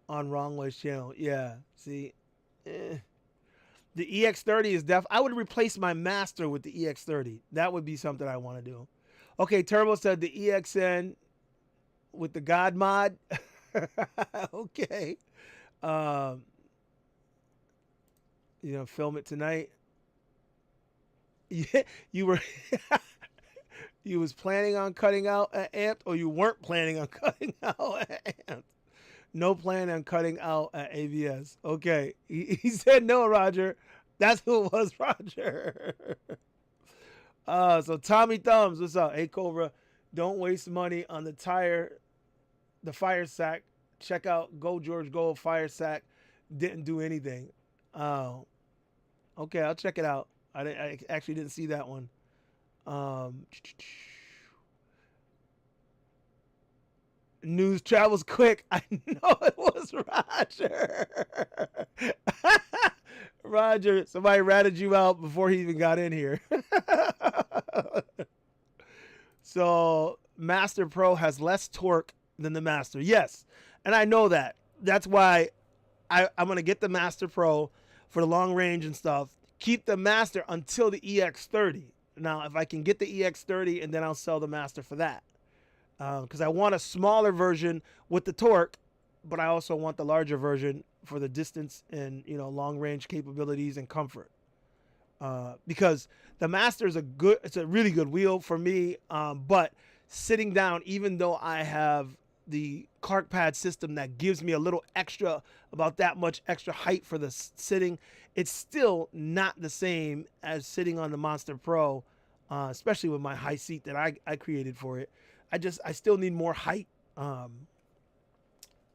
on Wrong Ways channel. Yeah, see, the EX30 is I would replace my Master with the EX30. That would be something I want to do. Okay, Turbo said the EXN with the God mod. Okay. You know, film it tonight. Yeah, you were you was planning on cutting out at Amped, or you weren't planning on cutting out at Amped? No plan on cutting out at AVS. Okay. He said no, Roger. That's who it was, Roger. So Tommy Thumbs, what's up? Hey, Cobra, don't waste money on the tire, the fire sack. Check out Go George Go fire sack. Didn't do anything. Oh, okay, I'll check it out. I actually didn't see that one. News travels quick. I know it was Roger. Roger, somebody ratted you out before he even got in here. So Master Pro has less torque than the Master. Yes, and I know that. That's why I'm going to get the Master Pro for the long range and stuff. Keep the Master until the EX30. Now, if I can get the EX30, and then I'll sell the Master for that. Because I want a smaller version with the torque, but I also want the larger version for the distance and, you know, long range capabilities and comfort. Because the Master is it's a really good wheel for me. But sitting down, even though I have the Clark pad system that gives me a little extra, about that much extra height for the sitting, it's still not the same as sitting on the Monster Pro, especially with my high seat that I created for it. I still need more height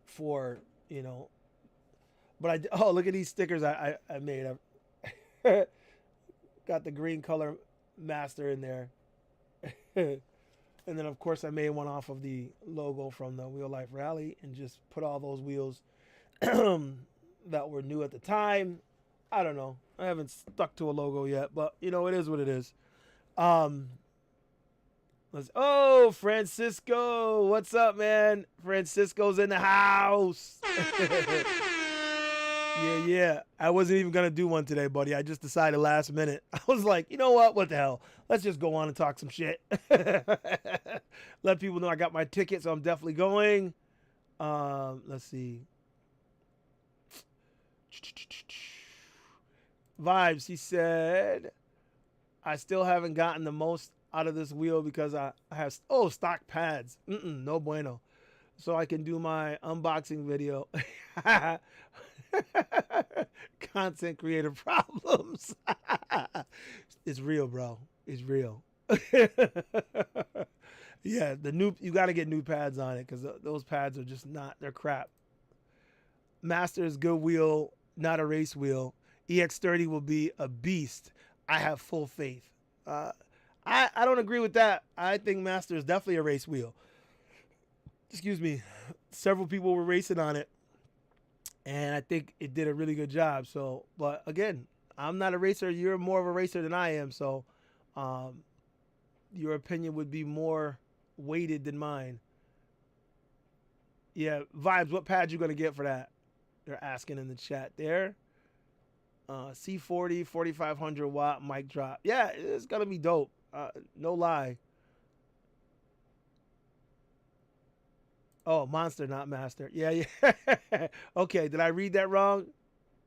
for, you know, but oh, look at these stickers I made. I've got the green color Master in there. And then, of course, I made one off of the logo from the Wheel Life Rally and just put all those wheels that were new at the time. I don't know. I haven't stuck to a logo yet, but, you know, it is what it is. Oh, Francisco. What's up, man? Francisco's in the house. Yeah. I wasn't even going to do one today, buddy. I just decided last minute. I was like, you know what? What the hell? Let's just go on and talk some shit. Let people know I got my ticket, so I'm definitely going. Let's see. Vibes, he said, I still haven't gotten the most out of this wheel because I have, stock pads. No bueno. So I can do my unboxing video. Content creator problems. It's real, bro. It's real. Yeah, you got to get new pads on it because those pads are just not, they're crap. Master is good wheel, not a race wheel. EX30 will be a beast. I have full faith. I don't agree with that. I think Master is definitely a race wheel. Excuse me. Several people were racing on it, and I think it did a really good job. So, but again, I'm not a racer. You're more of a racer than I am. So, your opinion would be more weighted than mine. Yeah, Vibes, what pad you going to get for that? They're asking in the chat there. C40, 4,500 watt mic drop. Yeah, it's going to be dope. No lie. Oh, Monster, not Master. Yeah. Okay, did I read that wrong?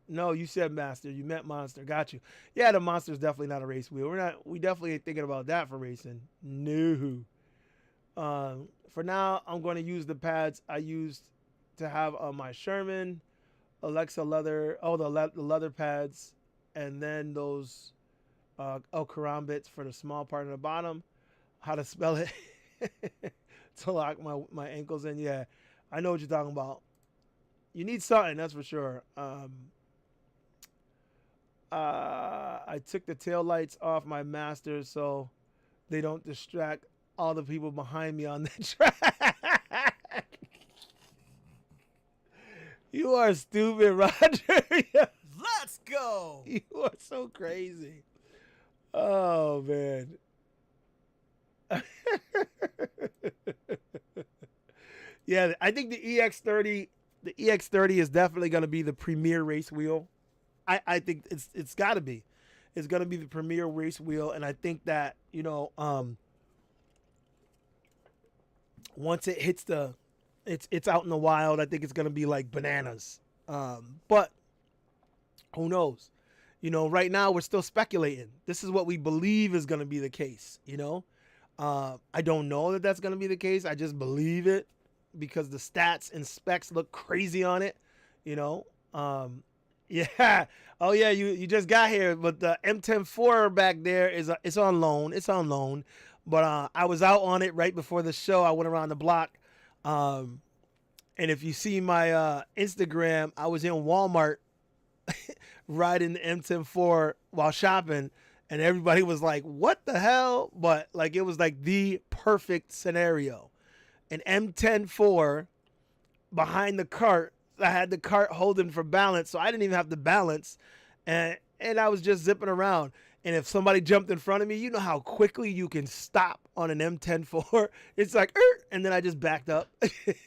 No, you said Master. You meant Monster. Got you. Yeah, the Monster's definitely not a race wheel. We definitely ain't thinking about that for racing. No. For now, I'm going to use the pads I used to have on my Sherman, Alexa leather. Oh, the leather pads, and then those karambits for the small part of the bottom. How to spell it to lock my ankles in. Yeah, I know what you're talking about. You need something, that's for sure. I took the tail lights off my Master so they don't distract all the people behind me on the track. You are stupid, Roger. Let's go. You are so crazy. Oh, man. Yeah, I think the EX30 is definitely going to be the premier race wheel. I think it's got to be. It's going to be the premier race wheel, and I think that, you know, once it hits it's out in the wild, I think it's going to be like bananas. But who knows? You know, right now we're still speculating. This is what we believe is going to be the case, you know? I don't know that that's going to be the case. I just believe it because the stats and specs look crazy on it, you know? Yeah. Oh, yeah, you just got here, but the M104 back there it's on loan. It's on loan. But I was out on it right before the show. I went around the block. And if you see my Instagram, I was in Walmart riding the M104 while shopping, and everybody was like, what the hell? But like, it was like the perfect scenario. An M104 behind the cart. I had the cart holding for balance, so I didn't even have to balance. and I was just zipping around. And if somebody jumped in front of me, you know how quickly you can stop on an M10-4. It's like, and then I just backed up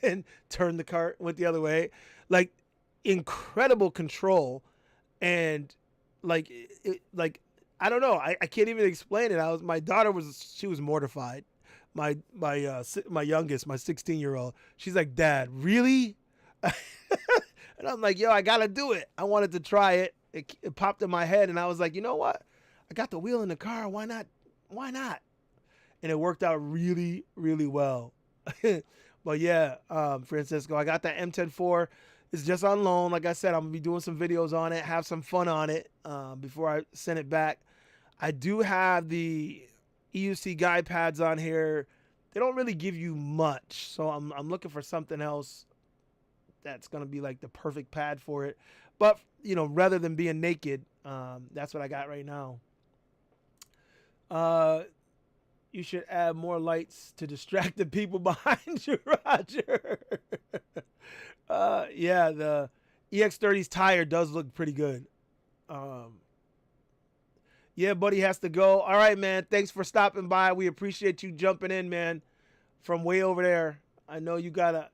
and turned the cart, went the other way. Like, incredible control. And like, I don't know. I can't even explain it. My daughter she was mortified. My youngest, my 16-year-old, she's like, Dad, really? And I'm like, yo, I got to do it. I wanted to try it. It popped in my head, and I was like, you know what? I got the wheel in the car. Why not? Why not? And it worked out really, really well. But yeah, Francisco, I got that M10-4. It's just on loan. Like I said, I'm going to be doing some videos on it, have some fun on it before I send it back. I do have the EUC guide pads on here. They don't really give you much, so I'm looking for something else that's going to be like the perfect pad for it. But, you know, rather than being naked, that's what I got right now. You should add more lights to distract the people behind you, Roger. Yeah, the EX30's tire does look pretty good. Yeah, buddy has to go. All right, man. Thanks for stopping by. We appreciate you jumping in, man, from way over there. I know you got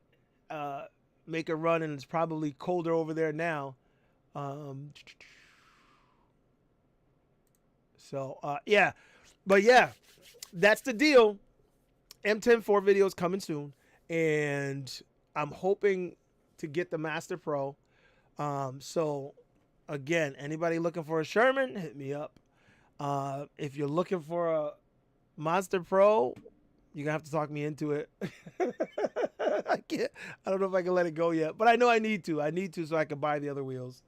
to make a run, and it's probably colder over there now. Yeah. But, yeah, that's the deal. M10-4 videos coming soon, and I'm hoping to get the Master Pro. So, again, anybody looking for a Sherman, hit me up. If you're looking for a Monster Pro, you're gonna have to talk me into it. I don't know if I can let it go yet, but I know I need to so I can buy the other wheels.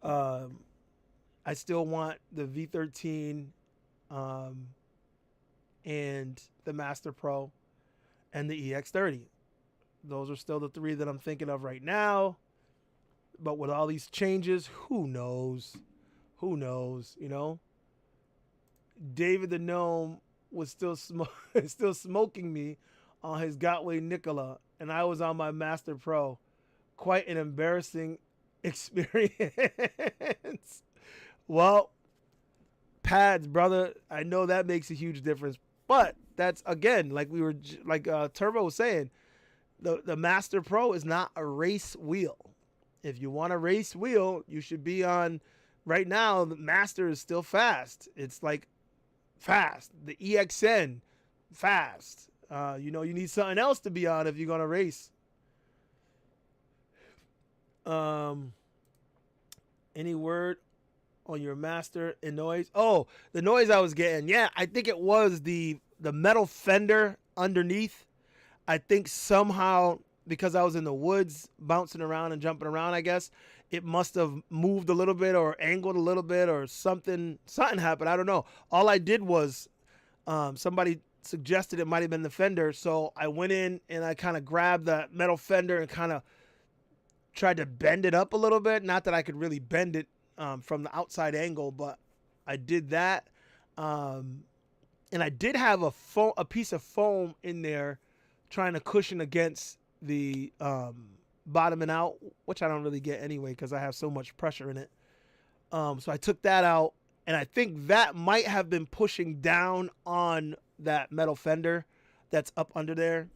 I still want the V13 and the Master Pro and the EX30. Those are still the three that I'm thinking of right now. But with all these changes, who knows? Who knows, you know? David the Gnome was still smoking me on his Gotway Nicola, and I was on my Master Pro. Quite an embarrassing experience. Well, pads, brother. I know that makes a huge difference, but that's, again, like Turbo was saying, the Master Pro is not a race wheel. If you want a race wheel, you should be on. Right now, the Master is still fast. It's like fast. The EXN, fast. You know, you need something else to be on if you're gonna race. Any word on your Master and noise? Oh, the noise I was getting. Yeah, I think it was the metal fender underneath. I think somehow, because I was in the woods bouncing around and jumping around, I guess it must have moved a little bit or angled a little bit or something happened. I don't know. All I did was somebody suggested it might have been the fender. So I went in and I kind of grabbed that metal fender and kind of tried to bend it up a little bit. Not that I could really bend it from the outside angle, but I did that. And I did have a piece of foam in there trying to cushion against the bottoming out, which I don't really get anyway because I have so much pressure in it. So I took that out, and I think that might have been pushing down on that metal fender that's up under there.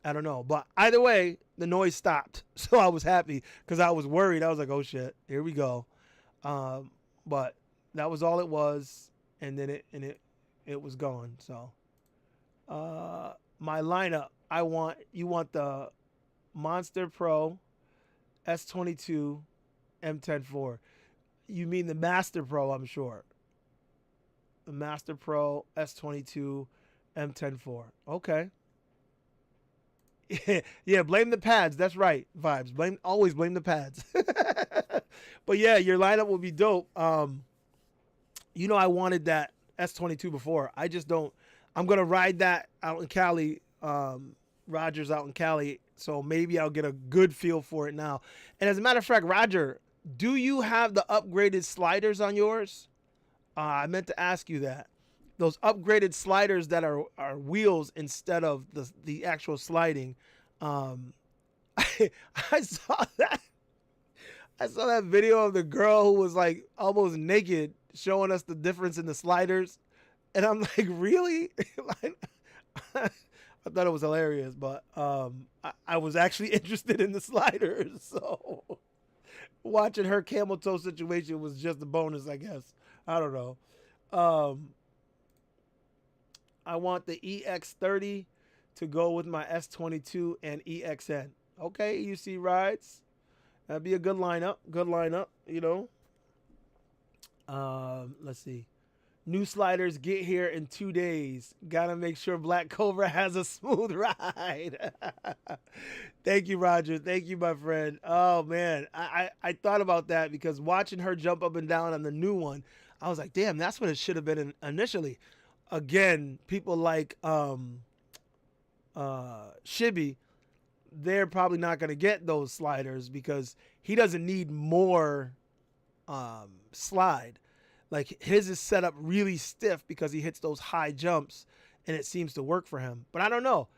I don't know. But either way, the noise stopped. So I was happy because I was worried. I was like, oh, shit, here we go. But that was all it was, and then it was gone. So my lineup, you want the Monster Pro S22 M10-4. You mean the Master Pro, I'm sure. The Master Pro S22 M10-4. Okay. Yeah, blame the pads. That's right, Vibes. Always blame the pads. But yeah, your lineup will be dope. You know, I wanted that S22 before. I just don't. I'm gonna ride that out in Cali. Roger's out in Cali, so maybe I'll get a good feel for it now. And as a matter of fact, Roger, do you have the upgraded sliders on yours? I meant to ask you that. Those upgraded sliders that are wheels instead of the actual sliding. I saw that. I saw that video of the girl who was like almost naked showing us the difference in the sliders. And I'm like, really? Like, I thought it was hilarious, but I was actually interested in the sliders. So watching her camel toe situation was just a bonus, I guess. I don't know. I want the EX30 to go with my S22 and EXN. Okay, UC rides. That'd be a good lineup. Good lineup, you know. Let's see. New sliders get here in 2 days. Gotta make sure Black Cobra has a smooth ride. Thank you, Roger. Thank you, my friend. Oh man, I thought about that because watching her jump up and down on the new one, I was like, damn, that's what it should have been initially. Again, people like Shibby, they're probably not gonna get those sliders because he doesn't need more slide. Like his is set up really stiff because he hits those high jumps and it seems to work for him. But I don't know.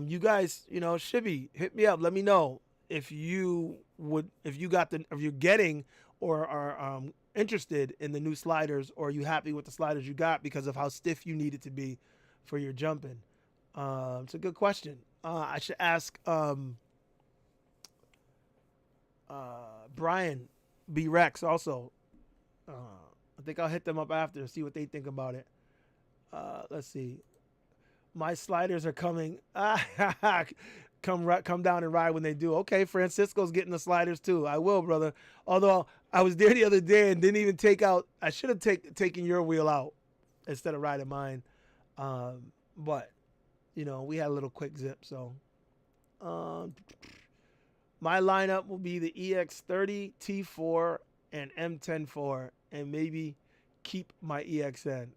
You guys, you know, Shibby, hit me up. Let me know if you're getting or are interested in the new sliders, or are you happy with the sliders you got because of how stiff you need it to be for your jumping. It's a good question. I should ask Brian B. Rex also. I think I'll hit them up after and see what they think about it. Let's see. My sliders are coming. Come down and ride when they do. Okay, Francisco's getting the sliders too. I will, brother. Although I was there the other day and didn't even take out. I should have taken your wheel out instead of riding mine. But you know, we had a little quick zip. So my lineup will be the EX30, T4, and M104, and maybe keep my EXN.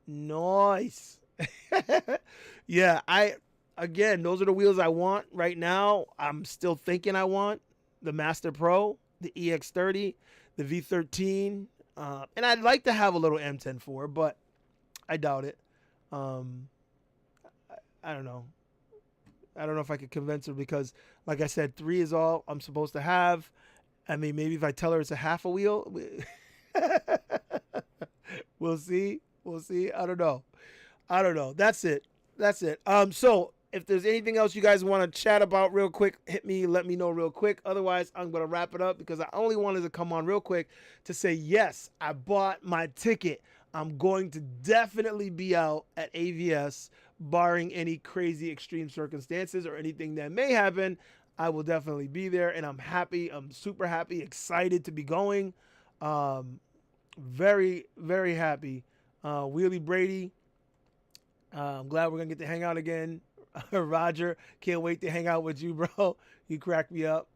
Nice. Yeah, again, those are the wheels I want right now. I'm still thinking I want the Master Pro, the EX30, the V13, and I'd like to have a little M104, but I doubt it. I don't know. I don't know if I could convince her because, like I said, 3 is all I'm supposed to have. I mean, maybe if I tell her it's a half a wheel, we'll see. We'll see. I don't know. That's it. So if there's anything else you guys want to chat about real quick, let me know real quick. Otherwise, I'm going to wrap it up because I only wanted to come on real quick to say, yes, I bought my ticket. I'm going to definitely be out at AVS, barring any crazy extreme circumstances or anything that may happen. I will definitely be there, and I'm happy. I'm super happy, excited to be going. Very, very happy. Wheelie Brady, I'm glad we're going to get to hang out again. Roger, can't wait to hang out with you, bro. You cracked me up.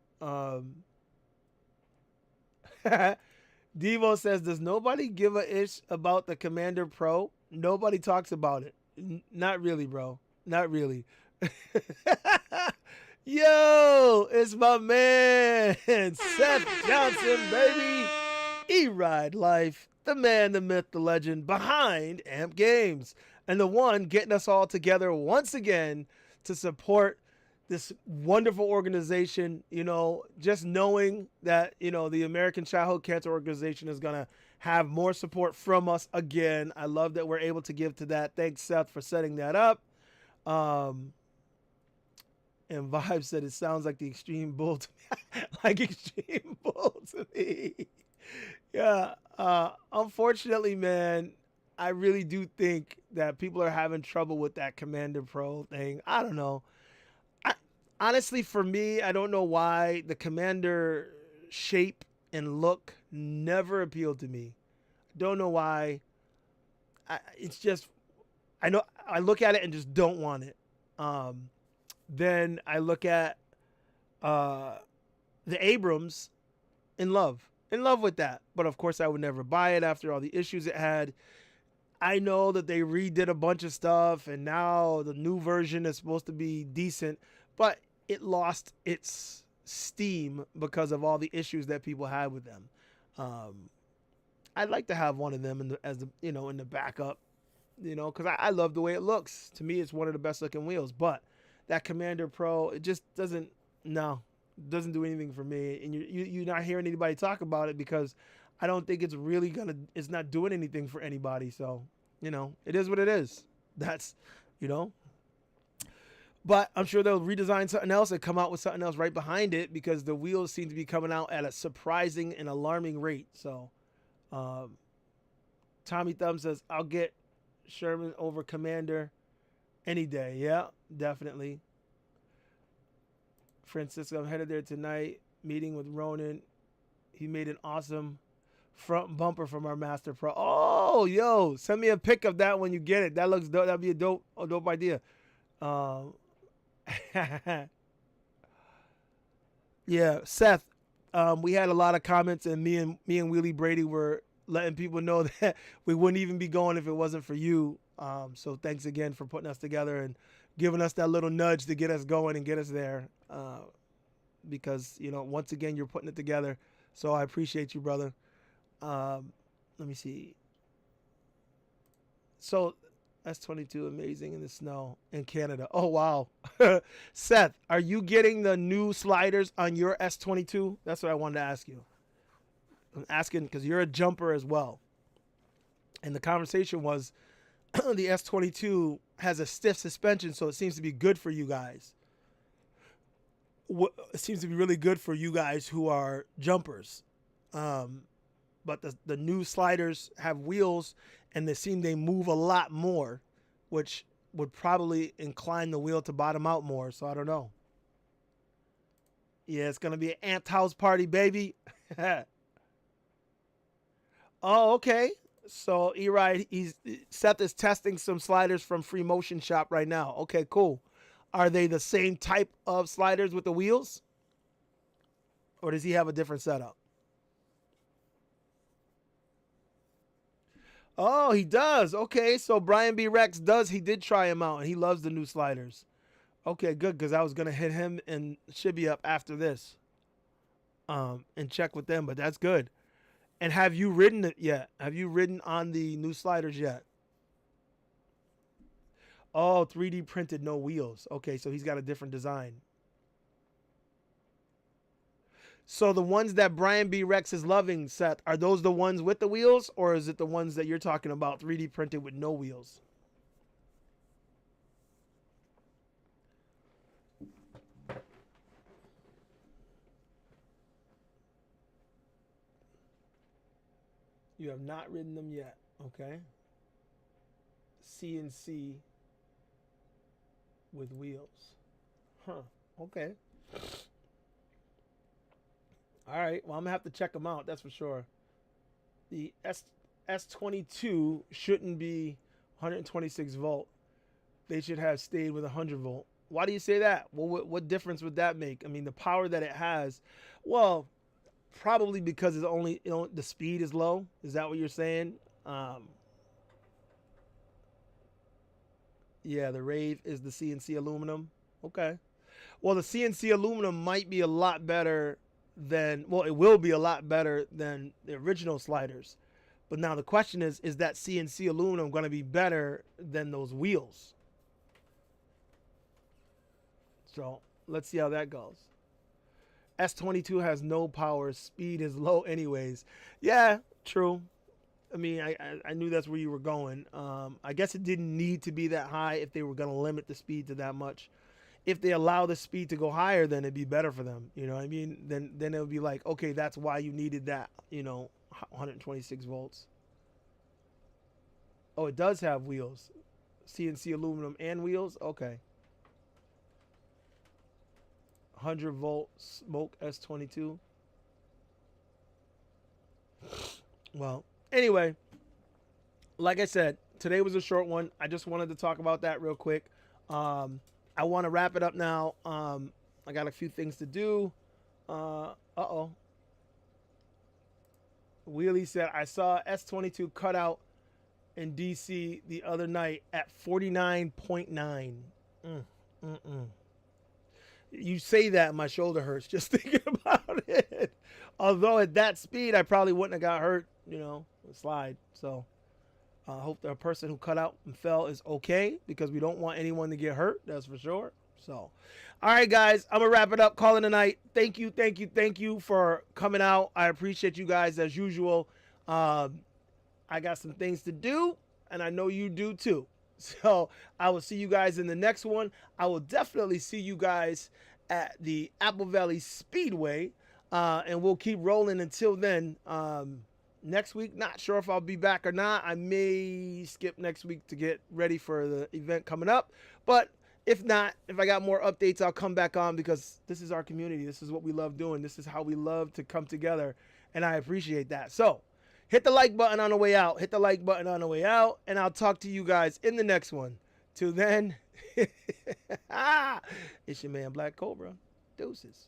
Devo says, does nobody give a ish about the Commander Pro? Nobody talks about it. Not really, bro. Not really. Yo, it's my man, Seth Johnson, baby. E-Ride Life, the man, the myth, the legend behind AMP Games, and the one getting us all together once again to support this wonderful organization. You know, just knowing that, you know, the American Childhood Cancer Organization is going to have more support from us again. I love that we're able to give to that. Thanks, Seth, for setting that up. And Vibe said it sounds like the Extreme Bull to me. Like Extreme Bull to me. Yeah. Unfortunately, man, I really do think that people are having trouble with that Commander Pro thing. I don't know. Honestly, for me, I don't know why the Commander shape and look never appealed to me. Don't know why. It's just, I know I look at it and just don't want it. Then I look at the Abrams, in love with that. But of course, I would never buy it after all the issues it had. I know that they redid a bunch of stuff, and now the new version is supposed to be decent, but it lost its steam because of all the issues that people had with them. I'd like to have one of them in the backup, because I love the way it looks. To me, it's one of the best looking wheels, but that Commander Pro, it just doesn't, no. Doesn't do anything for me, and you're not hearing anybody talk about it because I don't think it's really it's not doing anything for anybody. So, it is what it is. That's, you know. But I'm sure they'll redesign something else and come out with something else right behind it because the wheels seem to be coming out at a surprising and alarming rate. So, Tommy Thumb says, I'll get Sherman over Commander any day. Yeah, definitely. Francisco, I'm headed there tonight, meeting with Ronan. He made an awesome front bumper from our Master Pro. Oh, yo, send me a pic of that when you get it. That looks dope. That'd be a dope idea. Yeah, Seth. We had a lot of comments, and me and Wheelie Brady were letting people know that we wouldn't even be going if it wasn't for you. So thanks again for putting us together and giving us that little nudge to get us going and get us there. Because once again, you're putting it together. So I appreciate you, brother. Let me see. So S22 amazing in the snow in Canada. Oh, wow. Seth, are you getting the new sliders on your S22? That's what I wanted to ask you. I'm asking because you're a jumper as well. And the conversation was the S22 has a stiff suspension, so it seems to be good for you guys. It seems to be really good for you guys who are jumpers. But the new sliders have wheels, and they move a lot more, which would probably incline the wheel to bottom out more. So I don't know. Yeah, it's going to be an amped house party, baby. Oh, okay. So Seth is testing some sliders from Free Motion Shop right now. Okay, cool. Are they the same type of sliders with the wheels? Or does he have a different setup? Oh, he does. Okay, so Brian B. Rex he did try him out, and he loves the new sliders. Okay, good, because I was going to hit him and Shibby up after this and check with them, but that's good. And have you ridden it yet? Have you ridden on the new sliders yet? Oh, 3D printed, no wheels. Okay, so he's got a different design. So the ones that Brian B. Rex is loving, Seth, are those the ones with the wheels, or is it the ones that you're talking about, 3D printed with no wheels? You have not ridden them yet, okay? CNC with wheels. Huh, okay. All right, well, I'm going to have to check them out, that's for sure. The S22 shouldn't be 126 volt. They should have stayed with 100 volt. Why do you say that? Well, what difference would that make? I mean, the power that it has, well, probably because it's only, the speed is low. Is that what you're saying? Yeah, the Rave is the CNC aluminum. Okay. Well, the CNC aluminum might be a lot better it will be a lot better than the original sliders. But now the question is that CNC aluminum going to be better than those wheels? So let's see how that goes. S22 has no power. Speed is low anyways. Yeah, true. I mean, I knew that's where you were going. I guess it didn't need to be that high if they were going to limit the speed to that much. If they allow the speed to go higher, then it'd be better for them. You know what I mean? Then it would be like, okay, that's why you needed that, 126 volts. Oh, it does have wheels. CNC aluminum and wheels? Okay. 100 volt smoke S22. Well, anyway, like I said, today was a short one. I just wanted to talk about that real quick. I want to wrap it up now. I got a few things to do. Uh-oh. Wheelie said, I saw S22 cutout in DC the other night at 49.9. You say that, my shoulder hurts just thinking about it. Although at that speed, I probably wouldn't have got hurt, slide. So I hope the person who cut out and fell is okay, because we don't want anyone to get hurt. That's for sure. So, all right, guys, I'm going to wrap it up, call it a night. Thank you for coming out. I appreciate you guys as usual. I got some things to do, and I know you do too. So I will see you guys in the next one. I will definitely see you guys at the Apple Valley Speedway, and we'll keep rolling until then. Next week, not sure if I'll be back or not. I may skip next week to get ready for the event coming up. But if not, if I got more updates, I'll come back on, because this is our community. This is what we love doing. This is how we love to come together, and I appreciate that. So hit the like button on the way out. Hit the like button on the way out, and I'll talk to you guys in the next one. Till then, it's your man, Black Cobra. Deuces.